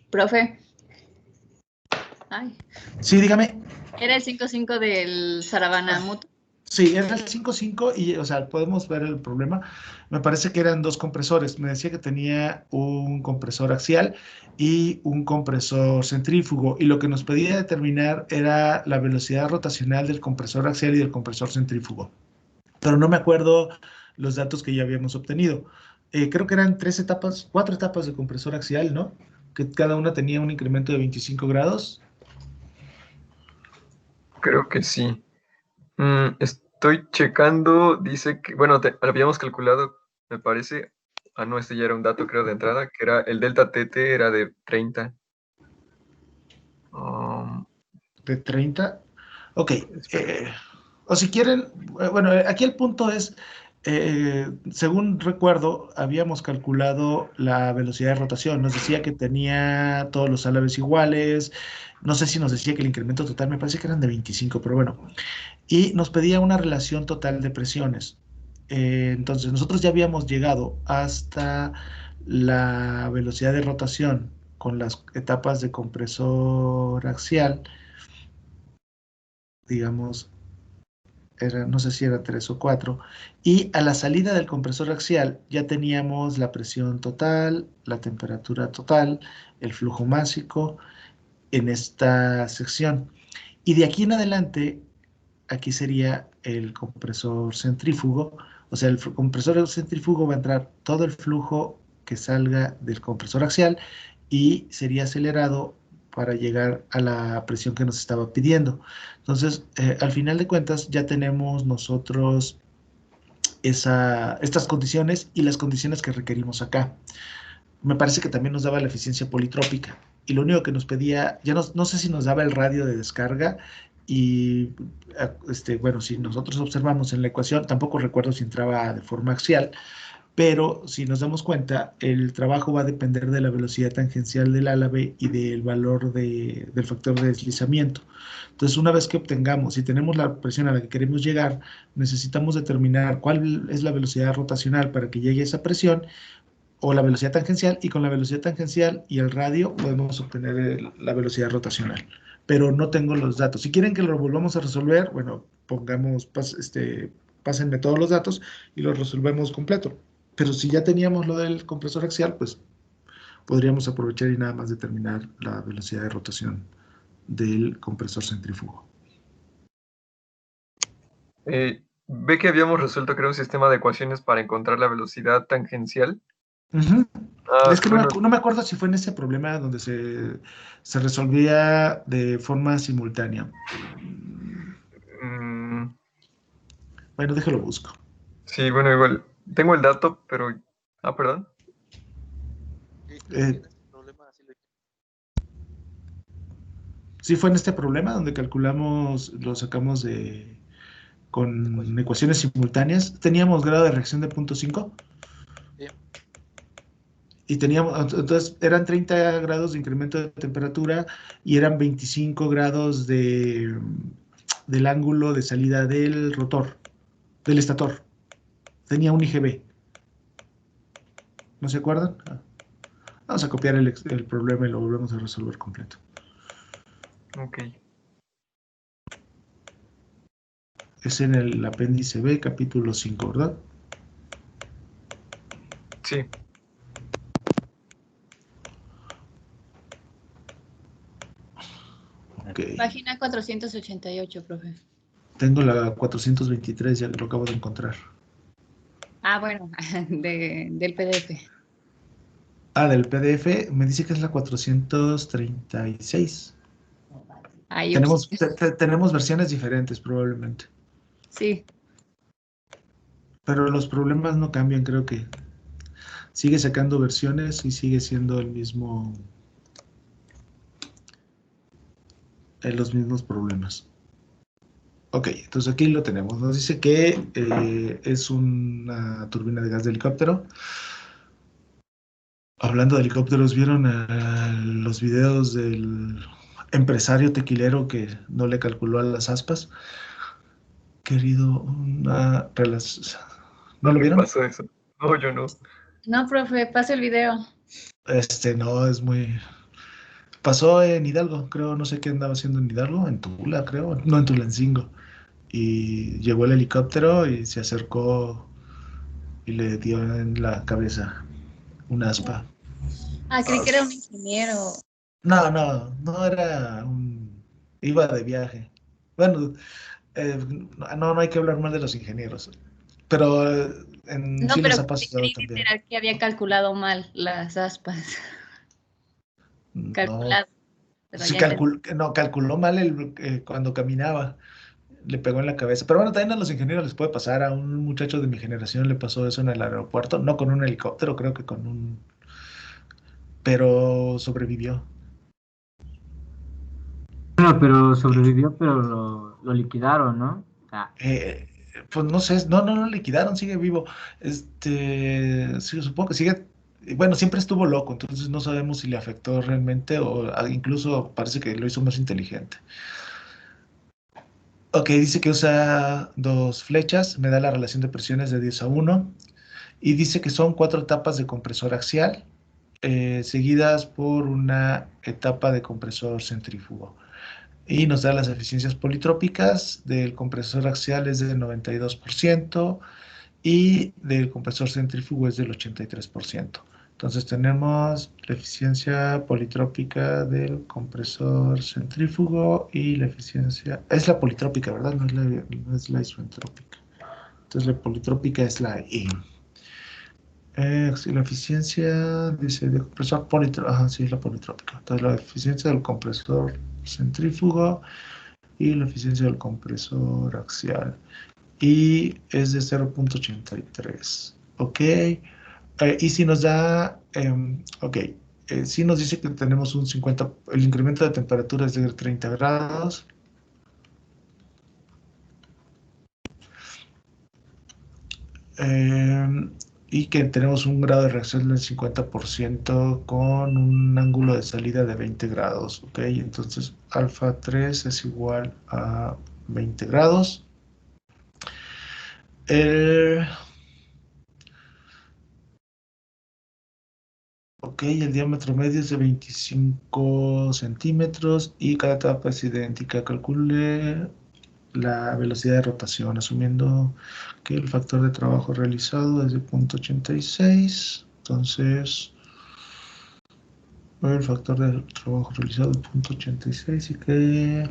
Profe. Ay, Sí, dígame. era el 5-5 del Saravana Mutu. Sí, era el 5.5 y, o sea, podemos ver el problema. Me parece que eran dos compresores. Me decía que tenía un compresor axial y un compresor centrífugo. Y lo que nos pedía determinar era la velocidad rotacional del compresor axial y del compresor centrífugo. Pero no me acuerdo los datos que ya habíamos obtenido. Creo que eran 4 etapas de compresor axial, ¿no? Que cada una tenía un incremento de 25 grados. Creo que sí. Estoy checando, dice que, bueno, habíamos calculado, me parece, no, este ya era un dato, creo, de entrada, que era el delta TT era de 30. De 30. Ok. O si quieren, bueno, aquí el punto es, según recuerdo, habíamos calculado la velocidad de rotación. Nos decía que tenía todos los álabes iguales. No sé si nos decía que el incremento total, me parece que eran de 25, pero bueno. Y nos pedía una relación total de presiones. Entonces, nosotros ya habíamos llegado hasta la velocidad de rotación con las etapas de compresor axial, digamos, no sé si era 3 o 4, y a la salida del compresor axial ya teníamos la presión total, la temperatura total, el flujo másico en esta sección. Y de aquí en adelante, aquí sería el compresor centrífugo, o sea, el compresor centrífugo va a entrar todo el flujo que salga del compresor axial y sería acelerado para llegar a la presión que nos estaba pidiendo. Entonces, al final de cuentas, ya tenemos nosotros estas condiciones y las condiciones que requerimos acá. Me parece que también nos daba la eficiencia politrópica. Y lo único que nos pedía, ya no sé si nos daba el radio de descarga. Y bueno, si nosotros observamos en la ecuación, tampoco recuerdo si entraba de forma axial, pero si nos damos cuenta, el trabajo va a depender de la velocidad tangencial del álabe y del valor del factor de deslizamiento. Entonces, una vez que obtengamos, si tenemos la presión a la que queremos llegar, necesitamos determinar cuál es la velocidad rotacional para que llegue a esa presión o la velocidad tangencial, y con la velocidad tangencial y el radio podemos obtener la velocidad rotacional. Pero no tengo los datos. Si quieren que lo volvamos a resolver, bueno, pásenme todos los datos y lo resolvemos completo. Pero si ya teníamos lo del compresor axial, pues podríamos aprovechar y nada más determinar la velocidad de rotación del compresor centrífugo. Ve que habíamos resuelto, creo, un sistema de ecuaciones para encontrar la velocidad tangencial. Es que bueno, no me acuerdo si fue en ese problema donde se resolvía de forma simultánea. Bueno, déjalo busco. Sí, bueno, igual. Tengo el dato, pero... perdón. Sí fue en este problema donde calculamos, lo sacamos con ecuaciones simultáneas. Teníamos grado de reacción de 0.5. Y teníamos, entonces eran 30 grados de incremento de temperatura y eran 25 grados del ángulo de salida del rotor, del estator. Tenía un IGB. ¿No se acuerdan? Vamos a copiar el problema y lo volvemos a resolver completo. Ok. Es en el apéndice B, capítulo 5, ¿verdad? Sí. Okay. Página 488, profe. Tengo la 423, ya lo acabo de encontrar. Bueno, del PDF. Del PDF me dice que es la 436. Tenemos versiones diferentes probablemente. Sí. Pero los problemas no cambian, creo que sigue sacando versiones y sigue siendo los mismos problemas. Ok, entonces aquí lo tenemos. Nos dice que es una turbina de gas de helicóptero. Hablando de helicópteros, ¿vieron los videos del empresario tequilero que no le calculó a las aspas? Querido, una relación. ¿No lo vieron? ¿Qué pasó eso? No, yo no. No, profe, pase el video. No, es muy... Pasó en Hidalgo, creo, no sé qué andaba haciendo en Hidalgo, en Tula, creo, no, en Tulancingo. Y llegó el helicóptero y se acercó y le dio en la cabeza un aspa. Ah, creí que era un ingeniero. No, no, no era un... Iba de viaje. Bueno, no hay que hablar mal de los ingenieros, pero en No, sí pero les ha pasado creí también. literal que había calculado mal las aspas. No, Calculado, pero sí ya entendí. no, calculó mal cuando caminaba, le pegó en la cabeza. Pero bueno, también a los ingenieros les puede pasar. A un muchacho de mi generación le pasó eso en el aeropuerto, no con un helicóptero, creo que con un... Pero sobrevivió. Bueno, pero sobrevivió, pero lo liquidaron, ¿no? O sea, Eh, pues no sé, no lo liquidaron, sigue vivo. Sí, supongo que sigue, bueno, siempre estuvo loco, entonces no sabemos si le afectó realmente o incluso parece que lo hizo más inteligente. Ok, dice que usa dos flechas, me da la relación de presiones de 10:1 y dice que son 4 etapas de compresor axial seguidas por una etapa de compresor centrífugo. Y nos da las eficiencias politrópicas del compresor axial es del 92% y del compresor centrífugo es del 83%. Entonces tenemos la eficiencia politrópica del compresor centrífugo y la eficiencia... Es la politrópica, ¿verdad? No es la isentrópica. Entonces la politrópica es la I. Sí, la eficiencia, dice, de compresor politrópico. Ajá, sí, es la politrópica. Entonces la eficiencia del compresor centrífugo y la eficiencia del compresor axial. Y es de 0.83. Ok. Y si nos da, ok, si nos dice que tenemos un 50, el incremento de temperatura es de 30 grados. eh, y que tenemos un grado de reacción del 50% con un ángulo de salida de 20 grados. Ok, entonces alfa 3 es igual a 20 grados. El, Ok, el diámetro medio es de 25 centímetros y cada etapa es idéntica. Calcule la velocidad de rotación, asumiendo que el factor de trabajo realizado es de 0.86. Entonces, el factor de trabajo realizado es 0.86 y que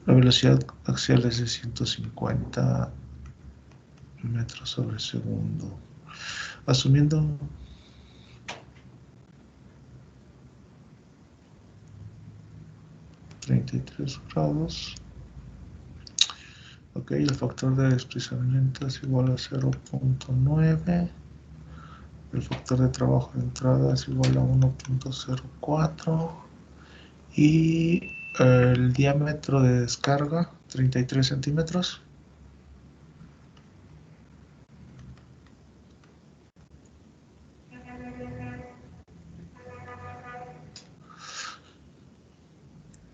la velocidad axial es de 150 metros sobre segundo. Asumiendo 33 grados. Ok, el factor de deslizamiento es igual a 0.9. El factor de trabajo de entrada es igual a 1.04. Y el diámetro de descarga, 33 centímetros.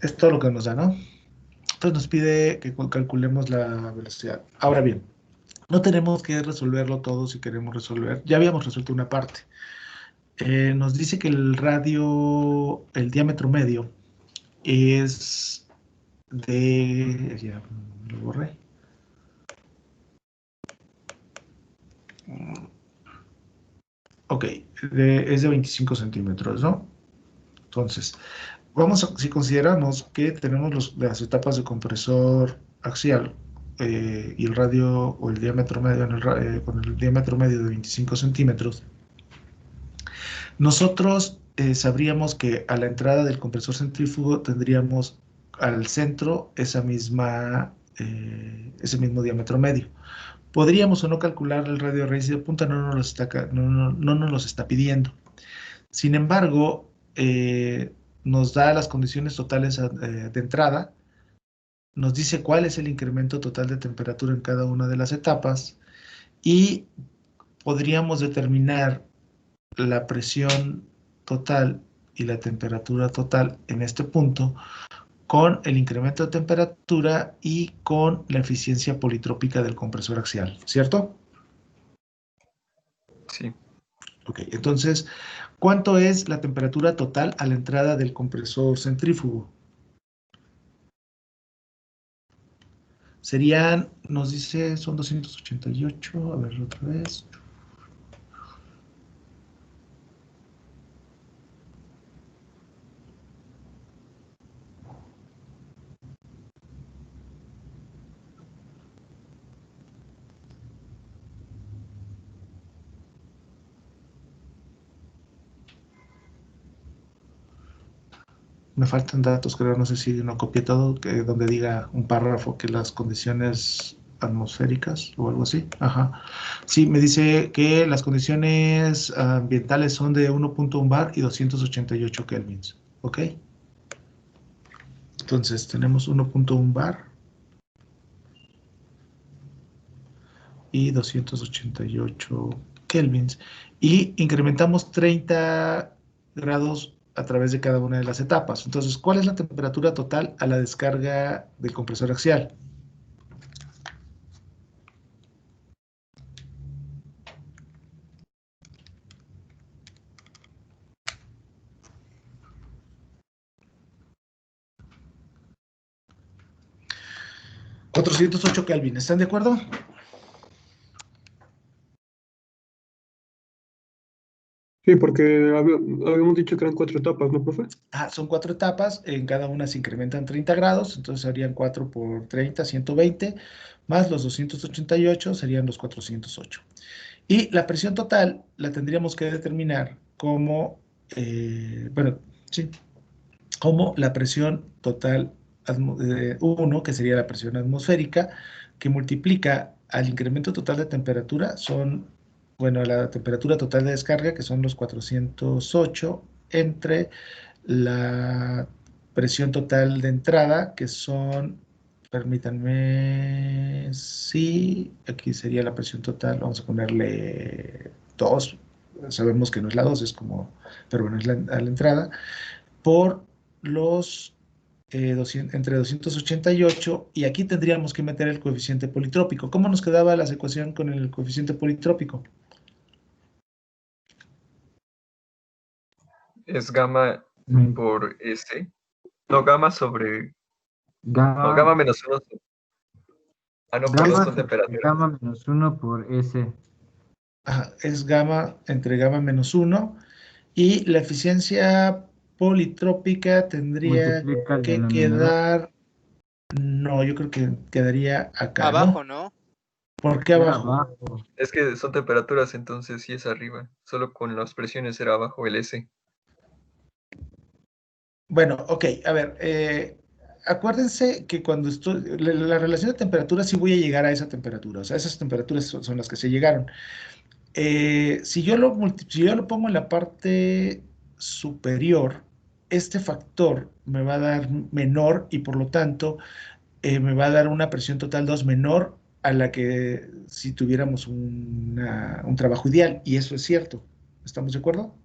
Es todo lo que nos da, ¿no? Entonces nos pide que calculemos la velocidad. Ahora bien, no tenemos que resolverlo todo si queremos resolver. Ya habíamos resuelto una parte. Nos dice que el radio, el diámetro medio es de... Ya lo borré. Ok, es de 25 centímetros, ¿no? Entonces, si consideramos que tenemos las etapas de compresor axial y el radio o el diámetro medio con el diámetro medio de 25 centímetros, nosotros sabríamos que a la entrada del compresor centrífugo tendríamos al centro ese mismo diámetro medio. Podríamos o no calcular el radio raíz de punta, no nos los está pidiendo. Sin embargo, nos da las condiciones totales de entrada, nos dice cuál es el incremento total de temperatura en cada una de las etapas y podríamos determinar la presión total y la temperatura total en este punto con el incremento de temperatura y con la eficiencia politrópica del compresor axial, ¿cierto? Sí. Ok, entonces, ¿cuánto es la temperatura total a la entrada del compresor centrífugo? Serían, nos dice, son 288, a ver otra vez. Me faltan datos, creo, no sé si no copié todo, donde diga un párrafo que las condiciones atmosféricas o algo así. Ajá. Sí, me dice que las condiciones ambientales son de 1.1 bar y 288 kelvins. ¿Ok? Entonces tenemos 1.1 bar y 288 kelvins. Y incrementamos 30 grados a través de cada una de las etapas. Entonces, ¿cuál es la temperatura total a la descarga del compresor axial? $408 Kelvin, ¿están de acuerdo? Sí, porque habíamos dicho que eran 4 etapas, ¿no, profe? Son 4 etapas, en cada una se incrementan 30 grados, entonces serían 4 por 30, 120, más los 288 serían los 408. Y la presión total la tendríamos que determinar como, bueno, sí, como la presión total 1, que sería la presión atmosférica, que multiplica al incremento total de temperatura, son, bueno, la temperatura total de descarga, que son los 408, entre la presión total de entrada, que son, permítanme, sí, aquí sería la presión total, vamos a ponerle 2, sabemos que no es la 2, es como, pero bueno, es a la entrada, por los entre 288, y aquí tendríamos que meter el coeficiente politrópico. ¿Cómo nos quedaba la ecuación con el coeficiente politrópico? Es gamma por S. No, gamma sobre... No, gamma Gamma, menos 1. Ah, no, perdón, gamma, son temperaturas. gamma menos 1 por S. Es gamma entre gamma menos 1, y la eficiencia politrópica tendría Multiplica el que denominador. quedar, no, yo creo que quedaría acá, Abajo, ¿no? ¿no? ¿Por qué Era abajo? abajo. Es que son temperaturas, entonces sí es arriba. Solo con las presiones era abajo el S. Bueno, ok, a ver, acuérdense que cuando estoy, la relación de temperatura sí voy a llegar a esa temperatura, o sea, esas temperaturas son las que se llegaron. Si yo lo pongo en la parte superior, este factor me va a dar menor, y por lo tanto me va a dar una presión total 2 menor a la que si tuviéramos un trabajo ideal, y eso es cierto. ¿Estamos de acuerdo?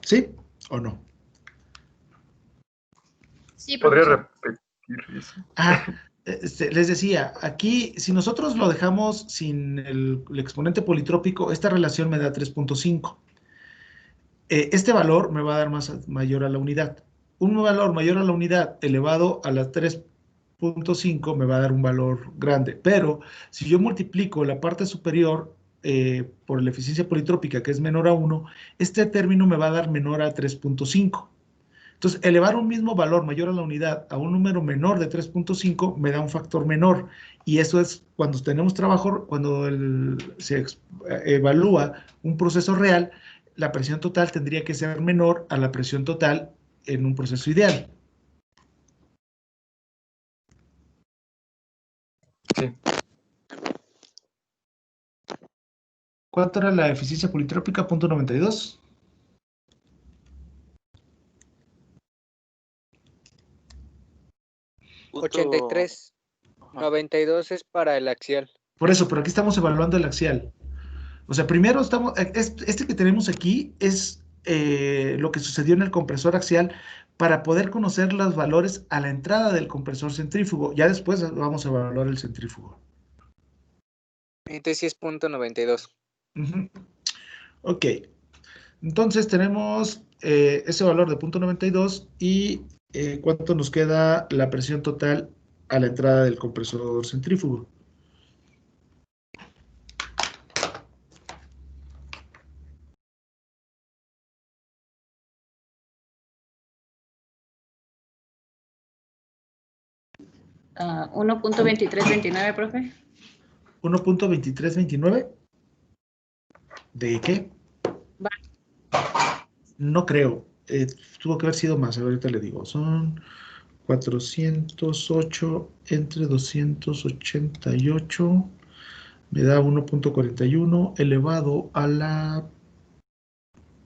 ¿Sí o no? Sí, ¿Podría profesor. repetir eso? Les decía, aquí, si nosotros lo dejamos sin el exponente politrópico, esta relación me da 3.5. Este valor me va a dar mayor a la unidad. Un valor mayor a la unidad elevado a la 3.5 me va a dar un valor grande. Pero si yo multiplico la parte superior por la eficiencia politrópica, que es menor a 1, este término me va a dar menor a 3.5. Entonces, elevar un mismo valor mayor a la unidad a un número menor de 3.5 me da un factor menor. Y eso es cuando tenemos trabajo, cuando se evalúa un proceso real, la presión total tendría que ser menor a la presión total en un proceso ideal. Sí. ¿Cuánto era la eficiencia politrópica? ¿0.92? Punto... 83. 92 es para el axial. Por eso, pero aquí estamos evaluando el axial. O sea, primero estamos, este que tenemos aquí es lo que sucedió en el compresor axial para poder conocer los valores a la entrada del compresor centrífugo. Ya después vamos a evaluar el centrífugo. Este sí es .92. Ujú. Ok, entonces tenemos ese valor de .92 y ¿cuánto nos queda la presión total a la entrada del compresor centrífugo? Ah, 1.2329, profe. 1.2329. ¿De qué? No creo. Tuvo que haber sido más, ahorita le digo. Son 408 entre 288. Me da 1.41 elevado a la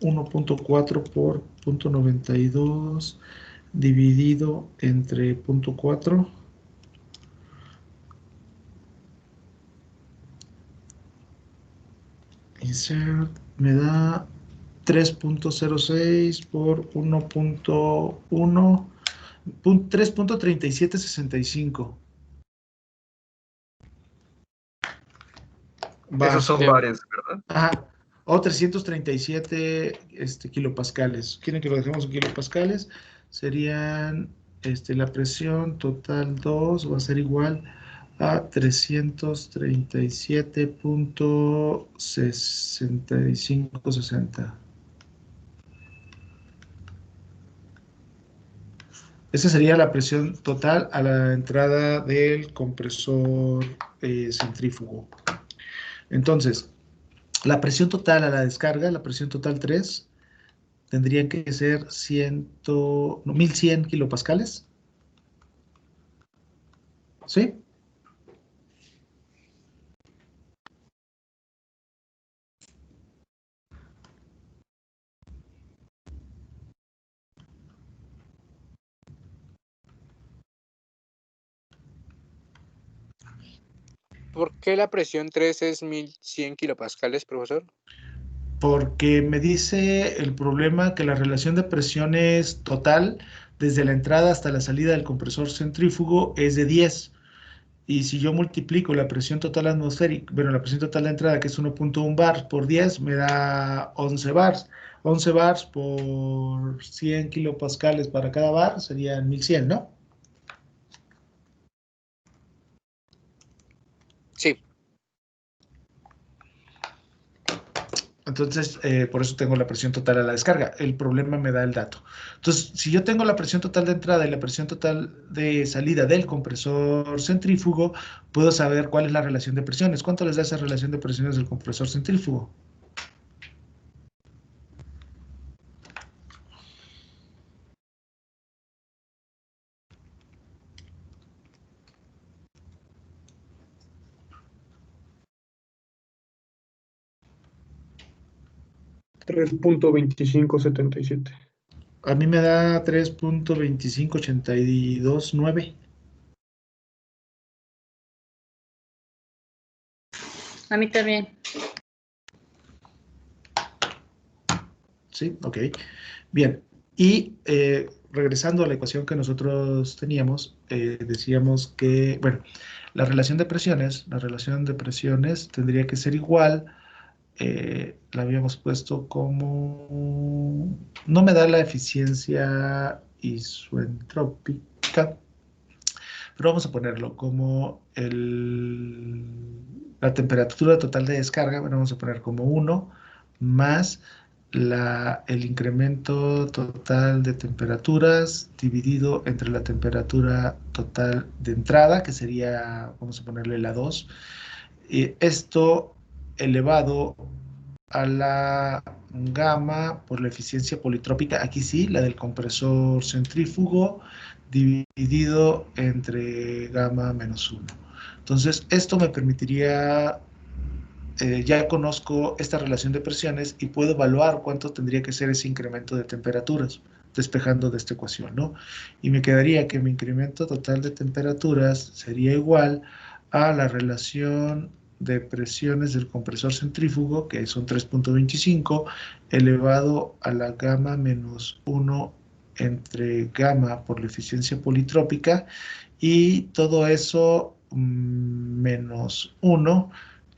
1.4 por .92 dividido entre .4. Insert me da 3.06 por 1.1, 3.3765. Esos son bares, ¿verdad? Ajá. O 337 kilopascales. ¿Quieren que lo dejemos en kilopascales? Serían la presión total 2 va a ser igual a 337.6560. Esa sería la presión total a la entrada del compresor centrífugo. Entonces, la presión total a la descarga, la presión total 3, tendría que ser 1100 kilopascales. ¿Sí? ¿Por qué la presión 3 es 1100 kilopascales, profesor? Porque me dice el problema que la relación de presiones total desde la entrada hasta la salida del compresor centrífugo es de 10. Y si yo multiplico la presión total atmosférica, bueno, la presión total de entrada, que es 1.1 bar por 10, me da 11 bars. 11 bars por 100 kilopascales para cada bar serían 1100, ¿no? Sí. Entonces, por eso tengo la presión total a la descarga. El problema me da el dato. Entonces, si yo tengo la presión total de entrada y la presión total de salida del compresor centrífugo, puedo saber cuál es la relación de presiones. ¿Cuánto les da esa relación de presiones del compresor centrífugo? $3.2577. A mí me da 3.25829. A mí también. Sí, ok. Bien. Y regresando a la ecuación que nosotros teníamos, decíamos que, bueno, la relación de presiones tendría que ser igual. La habíamos puesto como, no me da la eficiencia isoentrópica, pero vamos a ponerlo como la temperatura total de descarga, bueno, vamos a poner como 1 más el incremento total de temperaturas dividido entre la temperatura total de entrada, que sería, vamos a ponerle la 2, y esto elevado a la gamma por la eficiencia politrópica, aquí sí, la del compresor centrífugo, dividido entre gamma menos 1. Entonces, esto me permitiría, ya conozco esta relación de presiones y puedo evaluar cuánto tendría que ser ese incremento de temperaturas, despejando de esta ecuación, ¿no? Y me quedaría que mi incremento total de temperaturas sería igual a la relación de presiones del compresor centrífugo, que son 3.25, elevado a la gamma menos 1 entre gamma por la eficiencia politrópica, y todo eso menos 1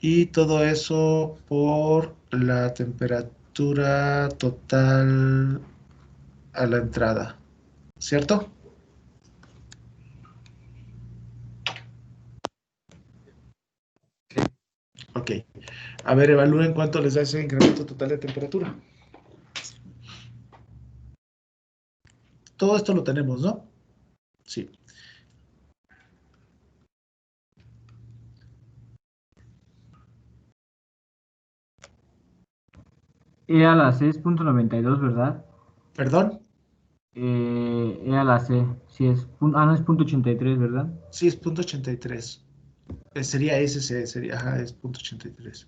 Y todo eso por la temperatura total a la entrada, ¿cierto? Sí. Ok. A ver, evalúen cuánto les da ese incremento total de temperatura. Todo esto lo tenemos, ¿no? Sí. E a la C es .92, ¿verdad? ¿Perdón? E a la C, sí es. No es .83, ¿verdad? Sí, es .83. Sería SC, sería, ajá, es .83.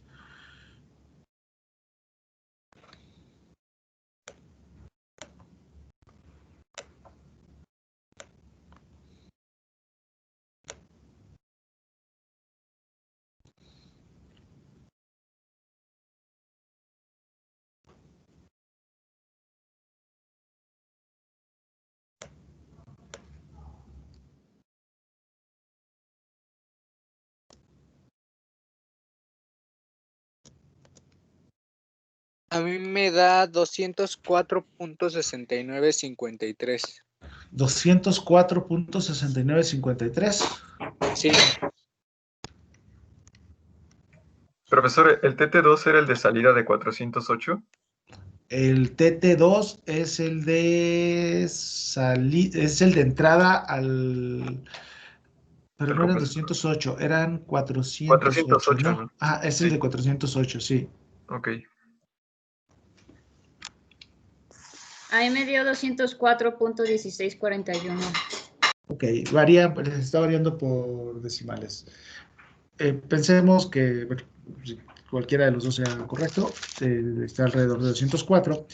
A mí me da 204.6953. 204.6953. Sí, Profesor, ¿el TT2 era el de salida de 408? El TT2 es el de es el de entrada al. Pero El no eran compresor. 208, eran 408, 408, ¿no? ¿no? Ah, es el Sí, de 408, sí. ok. A mí me dio 204.1641. Ok, varía, pues, está variando por decimales. Pensemos que bueno, si cualquiera de los dos sea correcto, está alrededor de 204.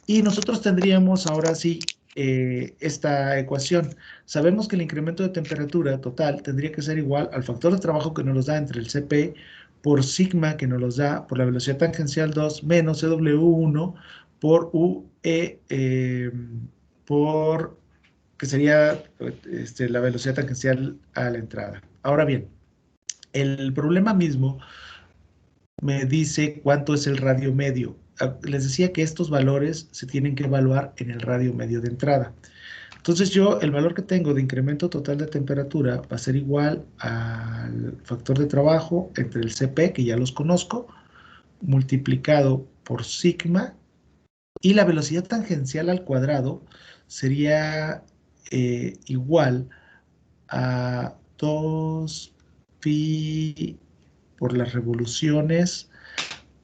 Y nosotros tendríamos ahora sí esta ecuación. Sabemos que el incremento de temperatura total tendría que ser igual al factor de trabajo que nos da entre el CP por sigma que nos los da por la velocidad tangencial 2 menos CW1 por UE por que sería la velocidad tangencial a la entrada. Ahora bien, el problema mismo me dice cuánto es el radio medio. Les decía que estos valores se tienen que evaluar en el radio medio de entrada. Entonces yo, el valor que tengo de incremento total de temperatura va a ser igual al factor de trabajo entre el CP, que ya los conozco, multiplicado por sigma, y la velocidad tangencial al cuadrado sería igual a 2 pi por las revoluciones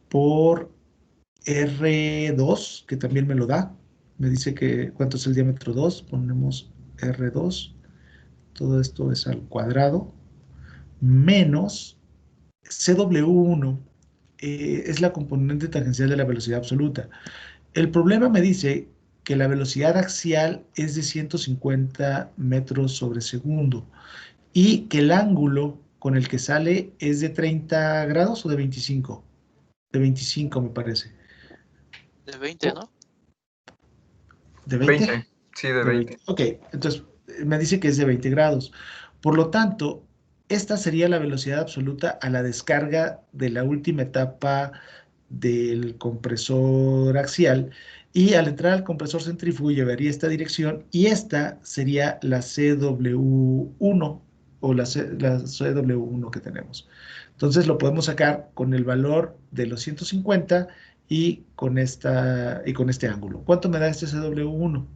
por R2, que también me lo da. Me dice que cuánto es el diámetro 2. Ponemos R2. Todo esto es al cuadrado. Menos CW1 es la componente tangencial de la velocidad absoluta. El problema me dice que la velocidad axial es de 150 metros sobre segundo y que el ángulo con el que sale es de 30 grados o de 25. De 25 me parece. De 20, ¿no? ¿De 20? 20, sí, de De 20. 20. Ok, entonces me dice que es de 20 grados. Por lo tanto, esta sería la velocidad absoluta a la descarga de la última etapa del compresor axial y al entrar al compresor centrífugo llevaría esta dirección y esta sería la CW1 o la CW1 que tenemos. Entonces lo podemos sacar con el valor de los 150 y con este ángulo. ¿Cuánto me da este CW1?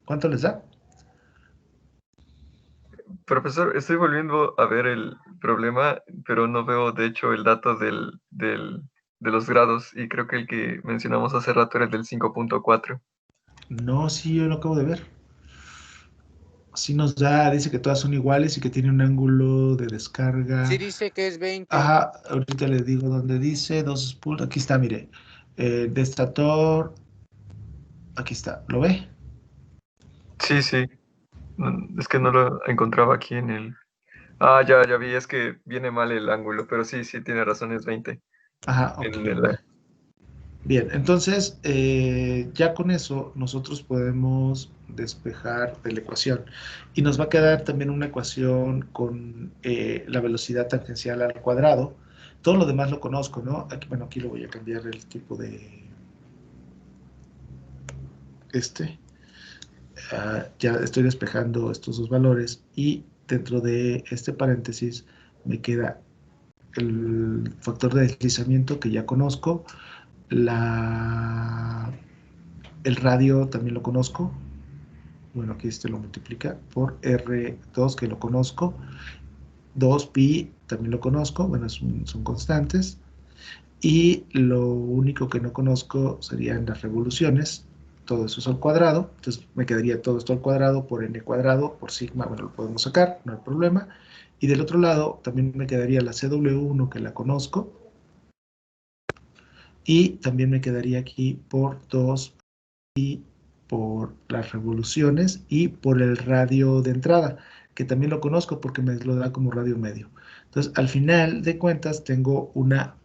¿Cuánto les da? Profesor, estoy volviendo a ver el problema, pero no veo de hecho el dato de los grados y creo que el que mencionamos hace rato era el del 5.4. No, sí, yo lo acabo de ver. Sí nos da, dice que todas son iguales y que tiene un ángulo de descarga. Sí dice que es 20. Ajá, ahorita le digo dónde dice, dos spool, aquí está, mire. Destator, aquí está, ¿lo ve? Sí, sí. Es que no lo encontraba aquí en el... Ah, ya vi, es que viene mal el ángulo, pero sí, tiene razón, es 20. Ajá, ok. En el- Bien, entonces ya con eso nosotros podemos despejar de la ecuación y nos va a quedar también una ecuación con la velocidad tangencial al cuadrado. Todo lo demás lo conozco, ¿no? Aquí, bueno, aquí lo voy a cambiar el tipo de este. Ya estoy despejando estos dos valores y dentro de este paréntesis me queda el factor de deslizamiento que ya conozco, el radio también lo conozco, bueno, aquí este lo multiplica por R2 que lo conozco, 2pi también lo conozco, bueno, son constantes, y lo único que no conozco serían las revoluciones, todo eso es al cuadrado, entonces me quedaría todo esto al cuadrado por n cuadrado por sigma, bueno, lo podemos sacar, no hay problema, y del otro lado también me quedaría la CW1 que la conozco, y también me quedaría aquí por 2 y por las revoluciones y por el radio de entrada, que también lo conozco porque me lo da como radio medio. Entonces, al final de cuentas, tengo una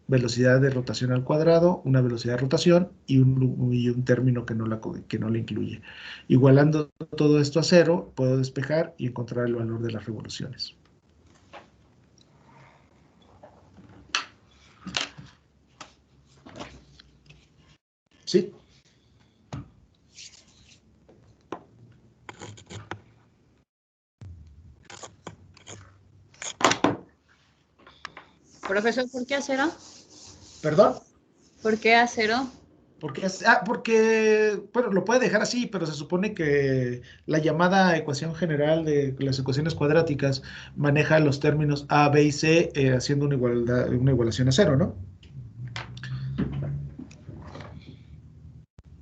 velocidad de rotación al cuadrado, una velocidad de rotación y un término que no la incluye. Igualando todo esto a cero, puedo despejar y encontrar el valor de las revoluciones. ¿Sí? Profesor, ¿por qué acero? ¿Perdón? ¿Por qué acero? Porque, bueno, lo puede dejar así, pero se supone que la llamada ecuación general de las ecuaciones cuadráticas maneja los términos A, B y C haciendo una igualación a cero, ¿no?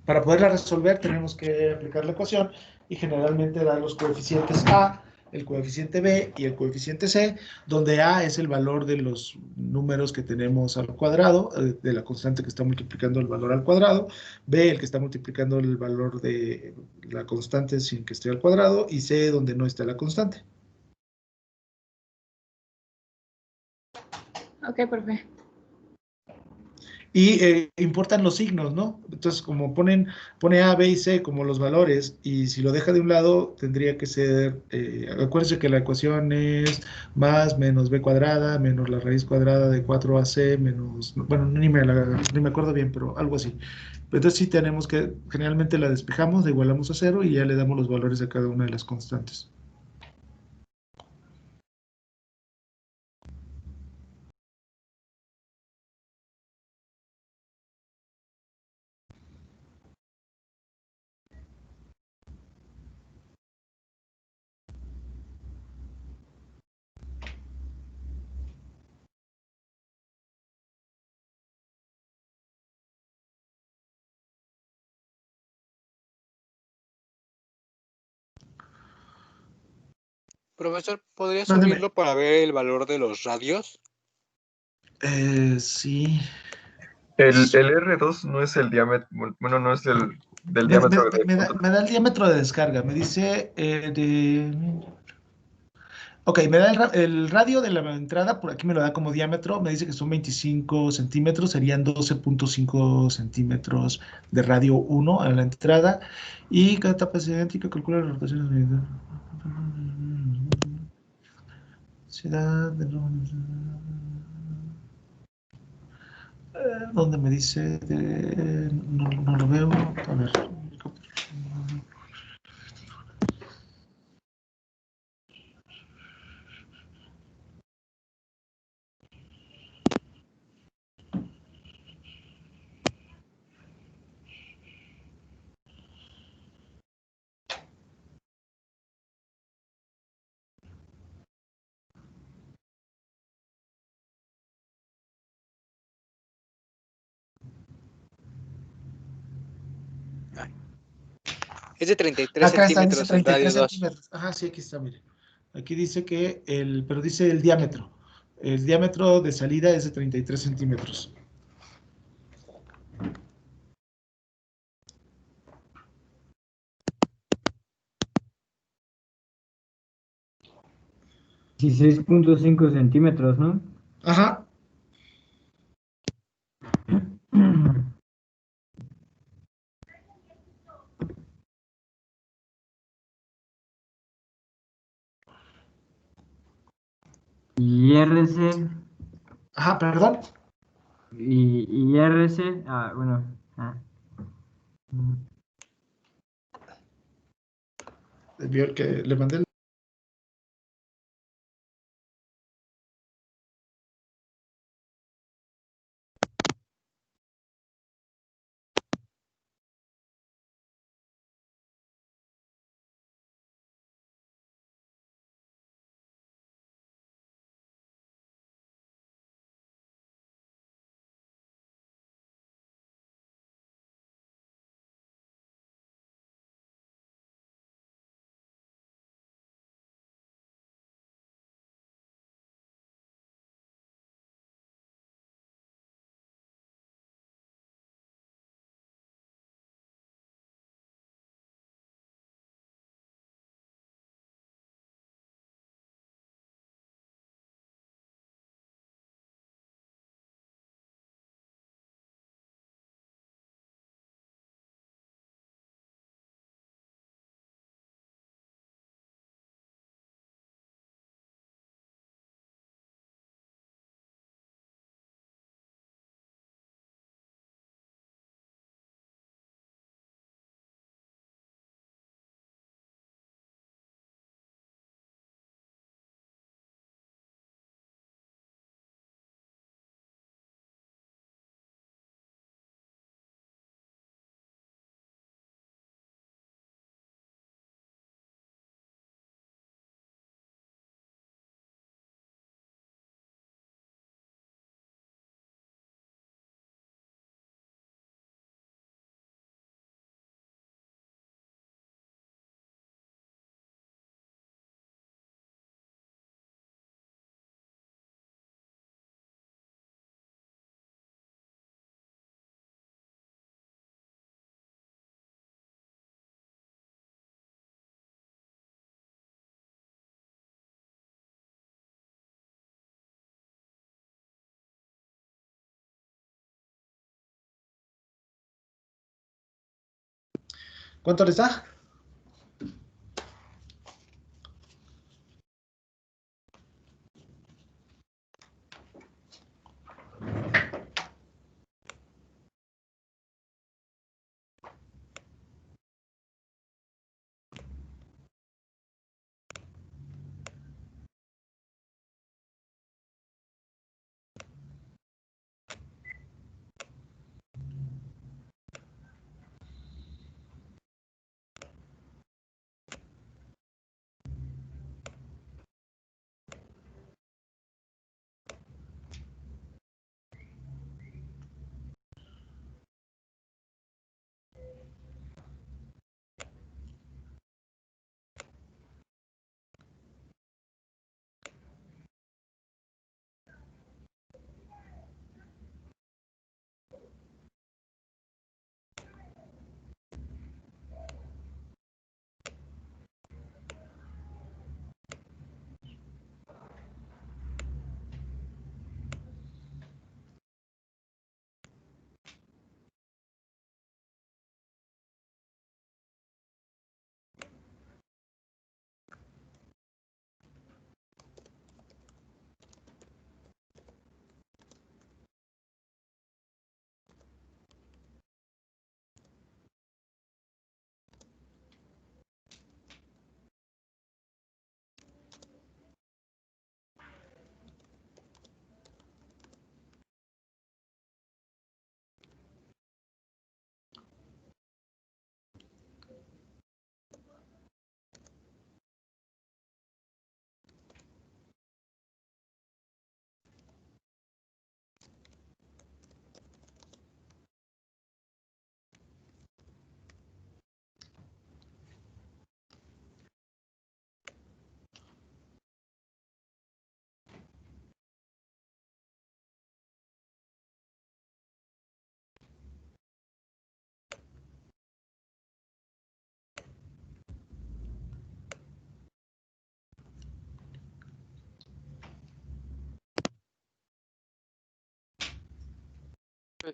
Para poderla resolver tenemos que aplicar la ecuación y generalmente da los coeficientes A, el coeficiente B y el coeficiente C, donde A es el valor de los números que tenemos al cuadrado, de la constante que está multiplicando el valor al cuadrado, B el que está multiplicando el valor de la constante sin que esté al cuadrado, y C donde no está la constante. Ok, profe. Y importan los signos, ¿no? Entonces, como pone A, B y C como los valores, y si lo deja de un lado, tendría que ser, acuérdense que la ecuación es más menos B cuadrada, menos la raíz cuadrada de 4AC, menos, bueno, ni me acuerdo bien, pero algo así. Entonces sí tenemos que, generalmente la despejamos, la igualamos a cero y ya le damos los valores a cada una de las constantes. Profesor, ¿podría Mándeme. subirlo para ver el valor de los radios? Sí. El R2 no es el diámetro, bueno, no es del diámetro del punto. Me da el diámetro de descarga, me dice Ok, me da el radio de la entrada, por aquí me lo da como diámetro, me dice que son 25 centímetros, serían 12.5 centímetros de radio 1 a la entrada, y cada etapa es idéntica, calcula la rotación. Ciudad de ¿dónde me dice? No lo veo, a ver. Es de 33 Acá está, dice centímetros el 33 radio 2. centímetros. Ajá, sí, aquí está, mire. Aquí dice pero dice el diámetro. El diámetro de salida es de 33 centímetros. $16.5 centímetros, ¿no? Ajá. Y RC, Ajá, perdón. y RC, bueno. Vio el que le mandé el... ¿Cuánto les da?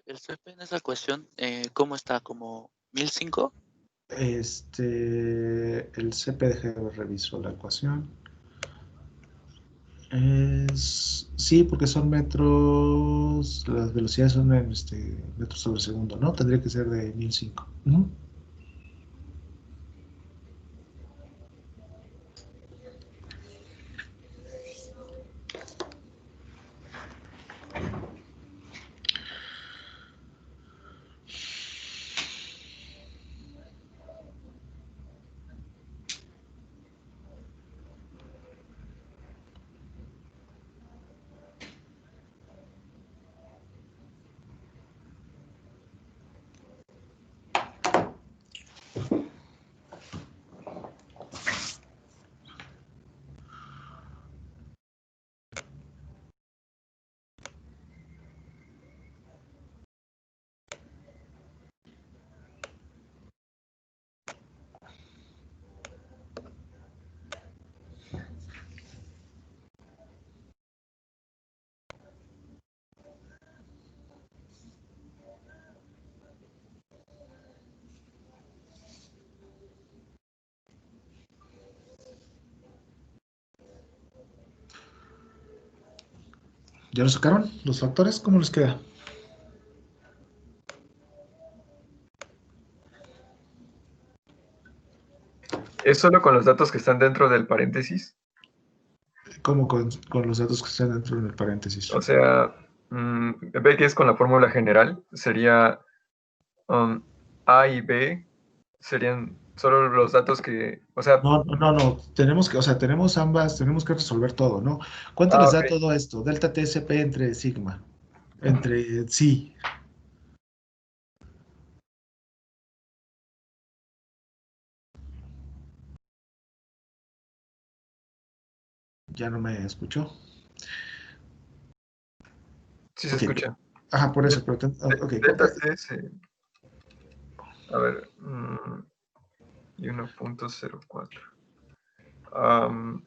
El CP en esa ecuación, ¿cómo está? ¿Como 1005? El CP, déjame reviso la ecuación. Sí, porque son metros, las velocidades son en metros sobre segundo, ¿no? Tendría que ser de 1005. ¿Ya lo sacaron los factores? ¿Cómo les queda? ¿Es solo con los datos que están dentro del paréntesis? ¿Cómo con los datos que están dentro del paréntesis? O sea, ve que es con la fórmula general, sería A y B, serían solo los datos que, o sea... No, tenemos ambas, tenemos que resolver todo, ¿no? ¿Cuánto les da ok. todo esto? Delta TSP entre sigma, entre sí. Ya no me escuchó. Sí se Ok. escucha. Ajá, por eso, pero ok. Delta T a ver, y 1.04.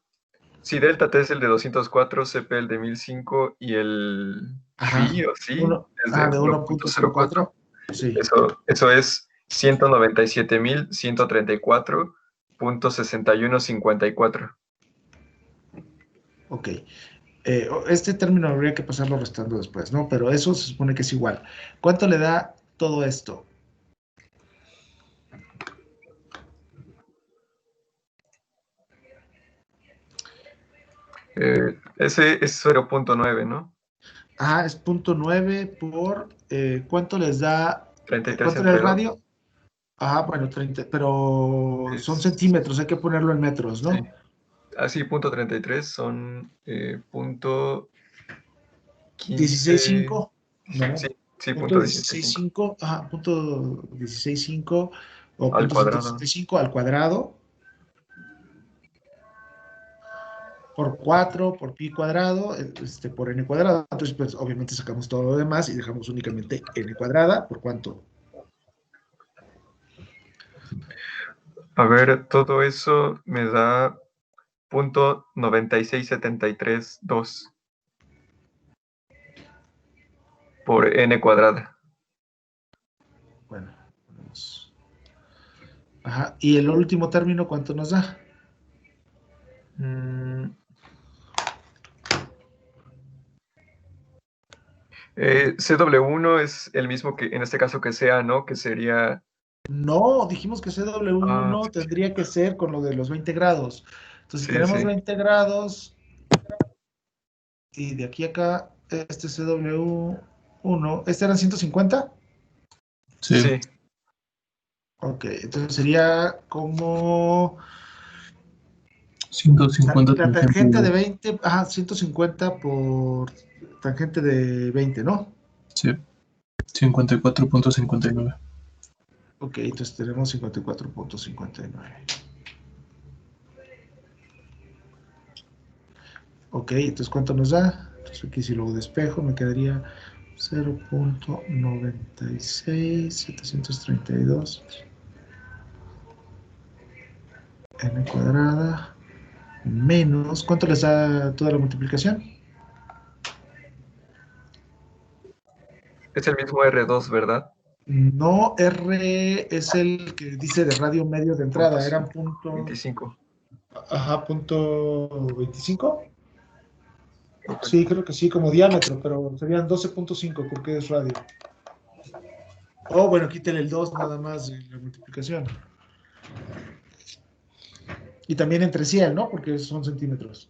Sí, delta T es el de 204, CP el de 1005 y el phi o sí es de de 1.04. 1.04. Sí. Eso es 197.134.6154. Ok. Este término habría que pasarlo restando después, ¿no? Pero eso se supone que es igual. ¿Cuánto le da todo esto? Ese es 0.9, ¿no? Es 0.9 por, ¿cuánto les da? 33 ¿Cuánto le da entre el 2. radio? Bueno, 30, pero son centímetros, hay que ponerlo en metros, ¿no? Sí. Así, punto 33 son punto 15. 16.5, ¿no? Sí, Punto punto 16.5. 16.5, punto 16.5 o Al punto cuadrado. 165 al cuadrado por 4 por pi cuadrado, por n cuadrado. Entonces, pues, obviamente sacamos todo lo demás y dejamos únicamente n cuadrada. ¿Por cuánto? A ver, todo eso me da punto 9673.2 por n cuadrada. Bueno, ponemos. ¿Y el último término cuánto nos da? CW1 es el mismo que en este caso que sea, ¿no? Que sería... No, dijimos que CW1 tendría que ser con lo de los 20 grados. Entonces, si tenemos 20 grados y de aquí a acá, este CW1, ¿este eran 150? Sí. Ok, entonces sería como 150 la tangente de tangente. 20, 150 por tangente de 20, ¿no? Sí, 54.59. Ok, entonces tenemos 54.59. Ok, entonces ¿cuánto nos da? Entonces aquí si lo despejo me quedaría 0.96732 n cuadrada menos, ¿cuánto les da toda la multiplicación? Es el mismo R2, ¿verdad? No, R es el que dice de radio medio de entrada, eran punto... 25. Ajá, punto 25. Sí, creo que sí, como diámetro, pero serían 12.5 porque es radio. Oh, bueno, quítale el 2 nada más de la multiplicación. Y también entre ciel, ¿no? Porque son centímetros.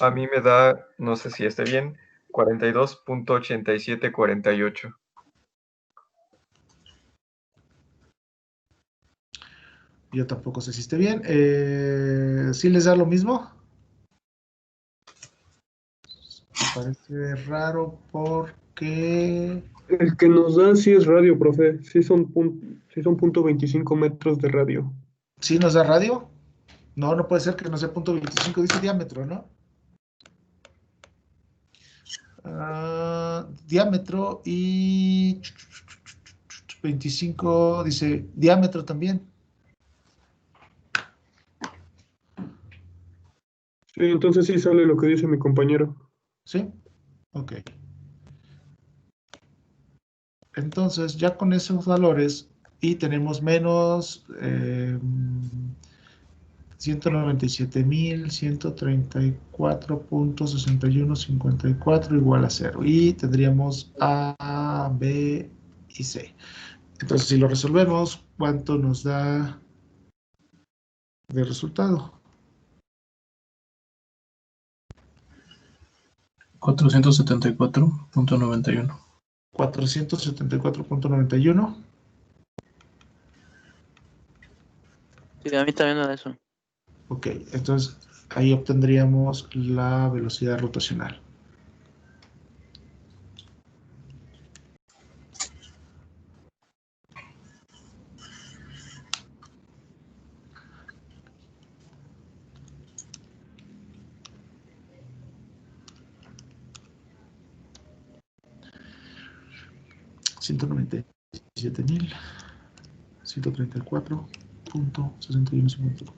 A mí me da, no sé si esté bien, 42.8748. Yo tampoco sé si esté bien. ¿Sí les da lo mismo? Me parece raro porque... El que nos da sí es radio, profe. Sí son punto 25 metros de radio. ¿Sí nos da radio? No, no puede ser que no sea punto 25, dice diámetro, ¿no? Diámetro y 25, dice diámetro también. Sí, entonces sí sale lo que dice mi compañero. ¿Sí? Ok. Entonces, ya con esos valores y tenemos menos 197.134.6154 igual a 0. Y tendríamos A, B y C. Entonces, si lo resolvemos, ¿cuánto nos da de resultado? 474.91. 474.91. Sí, a mí también me da eso. Ok, entonces ahí obtendríamos la velocidad rotacional. $197.134.6154.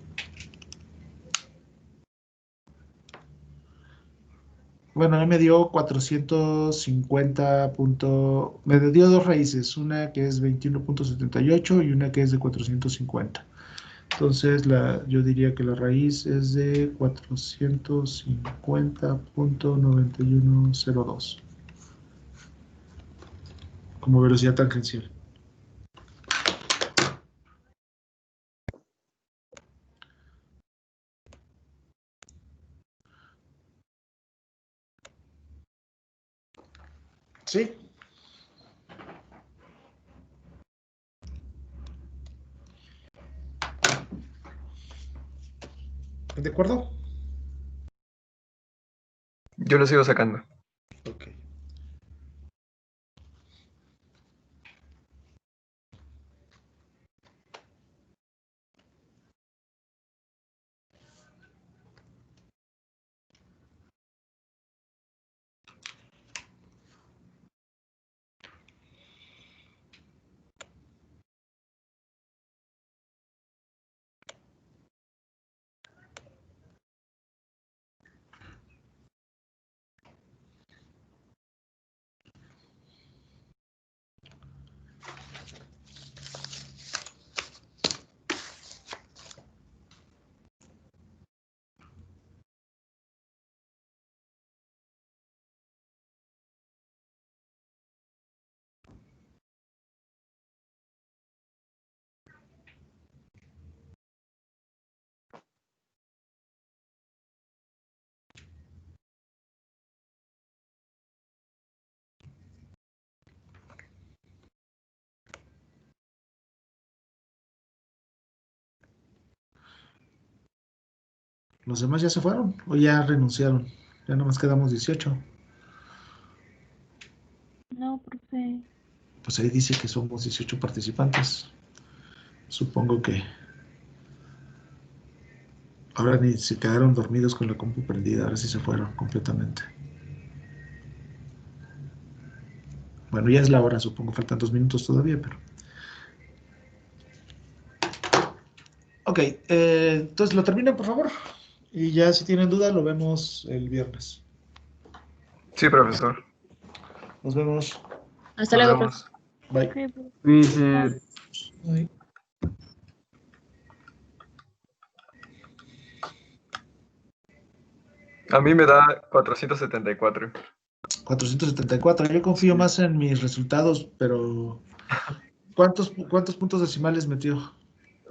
Bueno, a mí me dio 450. Me dio dos raíces, una que es 21.78 y una que es de 450. Entonces, yo diría que la raíz es de 450.9102 como velocidad tangencial. ¿Sí? ¿De acuerdo? Yo lo sigo sacando. Ok. ¿Los demás ya se fueron o ya renunciaron? Ya nomás quedamos 18. No, profe. Pues ahí dice que somos 18 participantes. Supongo que ahora ni se quedaron dormidos con la compu prendida, ahora sí se fueron completamente. Bueno, ya es la hora, supongo, faltan 2 minutos todavía, pero... Ok, entonces lo terminan, por favor. Y ya si tienen duda, lo vemos el viernes. Sí, profesor. Nos vemos. Hasta Nos luego, vemos. Bye. Ok, profe. Cuídense. Bye. A mí me da 474. 474. Yo confío más en mis resultados, pero ¿cuántos puntos decimales metió?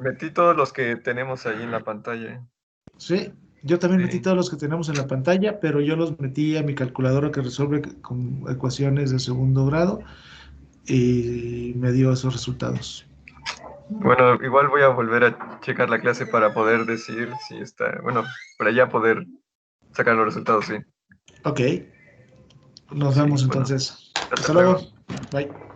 Metí todos los que tenemos ahí en la pantalla. Sí, yo también metí Sí. todos los que tenemos en la pantalla, pero yo los metí a mi calculadora que resuelve con ecuaciones de segundo grado y me dio esos resultados. Bueno, igual voy a volver a checar la clase para poder decir si está, bueno, para ya poder sacar los resultados, sí. Ok, nos Sí, vemos bueno, entonces. hasta Hasta luego. luego. Bye.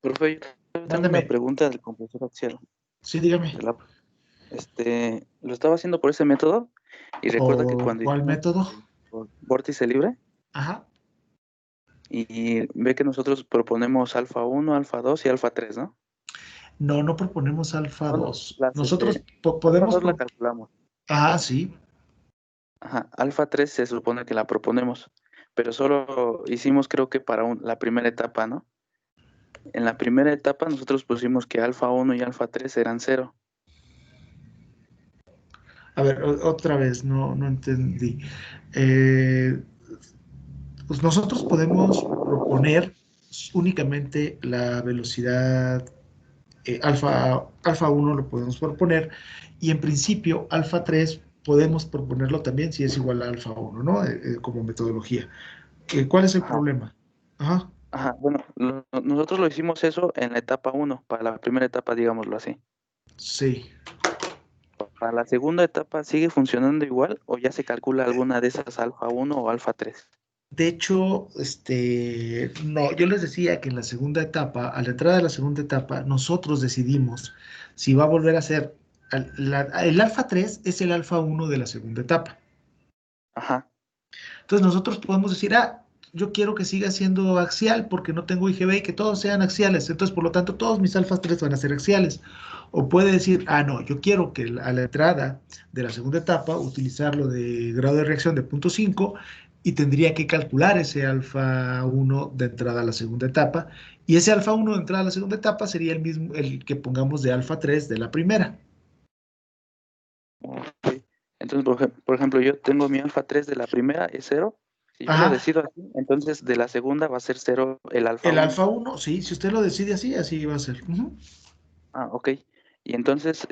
Profe, yo tengo una Mándame. pregunta del compresor axial. Sí, dígame. Lo estaba haciendo por ese método y recuerda que ¿Por cuando cuál hicimos método? por vórtice libre Ajá. y ve que nosotros proponemos alfa 1, alfa 2 y alfa 3, ¿no? No, no proponemos alfa Bueno, 2. las Nosotros alfa podemos... 2 la calculamos. Ah, sí. Ajá, alfa 3 se supone que la proponemos, pero solo hicimos creo que para la primera etapa, ¿no? En la primera etapa nosotros pusimos que alfa 1 y alfa 3 eran 0. A ver, otra vez, no entendí. Pues nosotros podemos proponer únicamente la velocidad alfa 1 lo podemos proponer y en principio alfa 3 podemos proponerlo también si es igual a alfa 1, ¿no? Como metodología. ¿Cuál es el Ajá. problema? Ajá. Ajá, bueno, nosotros lo hicimos eso en la etapa 1, para la primera etapa, digámoslo así. Sí. ¿Para la segunda etapa sigue funcionando igual o ya se calcula alguna de esas alfa 1 o alfa 3? De hecho, no, yo les decía que en la segunda etapa, a la entrada de la segunda etapa, nosotros decidimos si va a volver a ser, el alfa 3 es el alfa 1 de la segunda etapa. Ajá. Entonces nosotros podemos decir, yo quiero que siga siendo axial porque no tengo IGB y que todos sean axiales. Entonces, por lo tanto, todos mis alfas 3 van a ser axiales. O puede decir, no, yo quiero que a la entrada de la segunda etapa utilizarlo de grado de reacción de 0.5 y tendría que calcular ese alfa 1 de entrada a la segunda etapa. Y ese alfa 1 de entrada a la segunda etapa sería el mismo, el que pongamos de alfa 3 de la primera. Okay. Entonces, por ejemplo, yo tengo mi alfa 3 de la primera, es 0. Si yo lo Ajá. decido así, entonces de la segunda va a ser 0 el alfa 1. El alfa 1, sí, si usted lo decide así, así va a ser. Ok. Y entonces,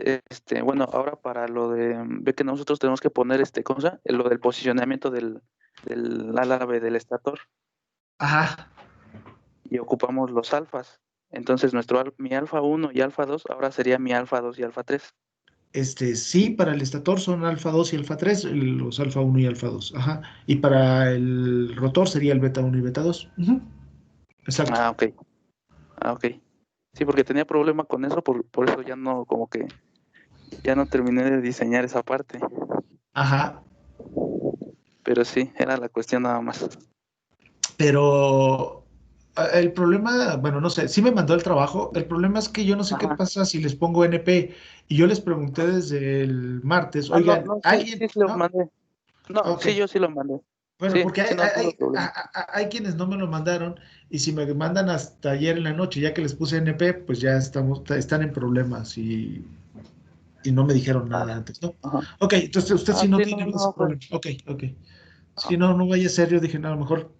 bueno, ahora para lo de, ve que nosotros tenemos que poner, ¿cómo se llama? Lo del posicionamiento del árabe del estator. Ajá. Y ocupamos los alfas. Entonces, mi alfa 1 y alfa 2 ahora sería mi alfa 2 y alfa 3. Sí, para el estator son alfa 2 y alfa 3, los alfa 1 y alfa 2. Ajá. Y para el rotor sería el beta 1 y beta 2. Exacto. Ok. Sí, porque tenía problema con eso, por eso ya no, como que, ya no terminé de diseñar esa parte. Ajá. Pero sí, era la cuestión nada más. Pero el problema, bueno, no sé, sí me mandó el trabajo. El problema es que yo no sé qué pasa si les pongo NP. Y yo les pregunté desde el martes, oigan, No, ¿alguien? sí lo mandé. No, Ok. sí, yo sí lo mandé. Bueno, Sí, porque sí, no tuve problema. hay quienes no me lo mandaron y si me mandan hasta ayer en la noche, ya que les puse NP, pues ya están en problemas y no me dijeron nada antes, ¿no? Ajá. Ok, entonces usted sí no Sí, tiene ese no, pues. problema. Ok. Si no vaya a ser, yo dije, no, a lo mejor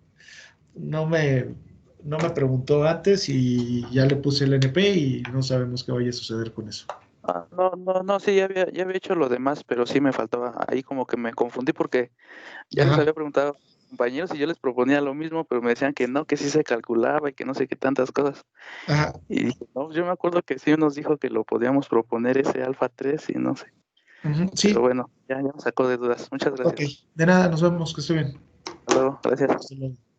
no me preguntó antes y ya le puse el NP y no sabemos qué vaya a suceder con eso. No, sí, ya había hecho lo demás, pero sí me faltaba. Ahí como que me confundí porque ya les Ajá. había preguntado a mis compañeros y yo les proponía lo mismo, pero me decían que no, que sí se calculaba y que no sé qué tantas cosas. Ajá. Y dije, no, yo me acuerdo que sí nos dijo que lo podíamos proponer ese alfa 3 y no sé. Sí, Pero bueno, ya me sacó de dudas. Muchas gracias. ok. De nada, nos vemos, que esté bien. Hasta luego. Gracias. Hasta luego.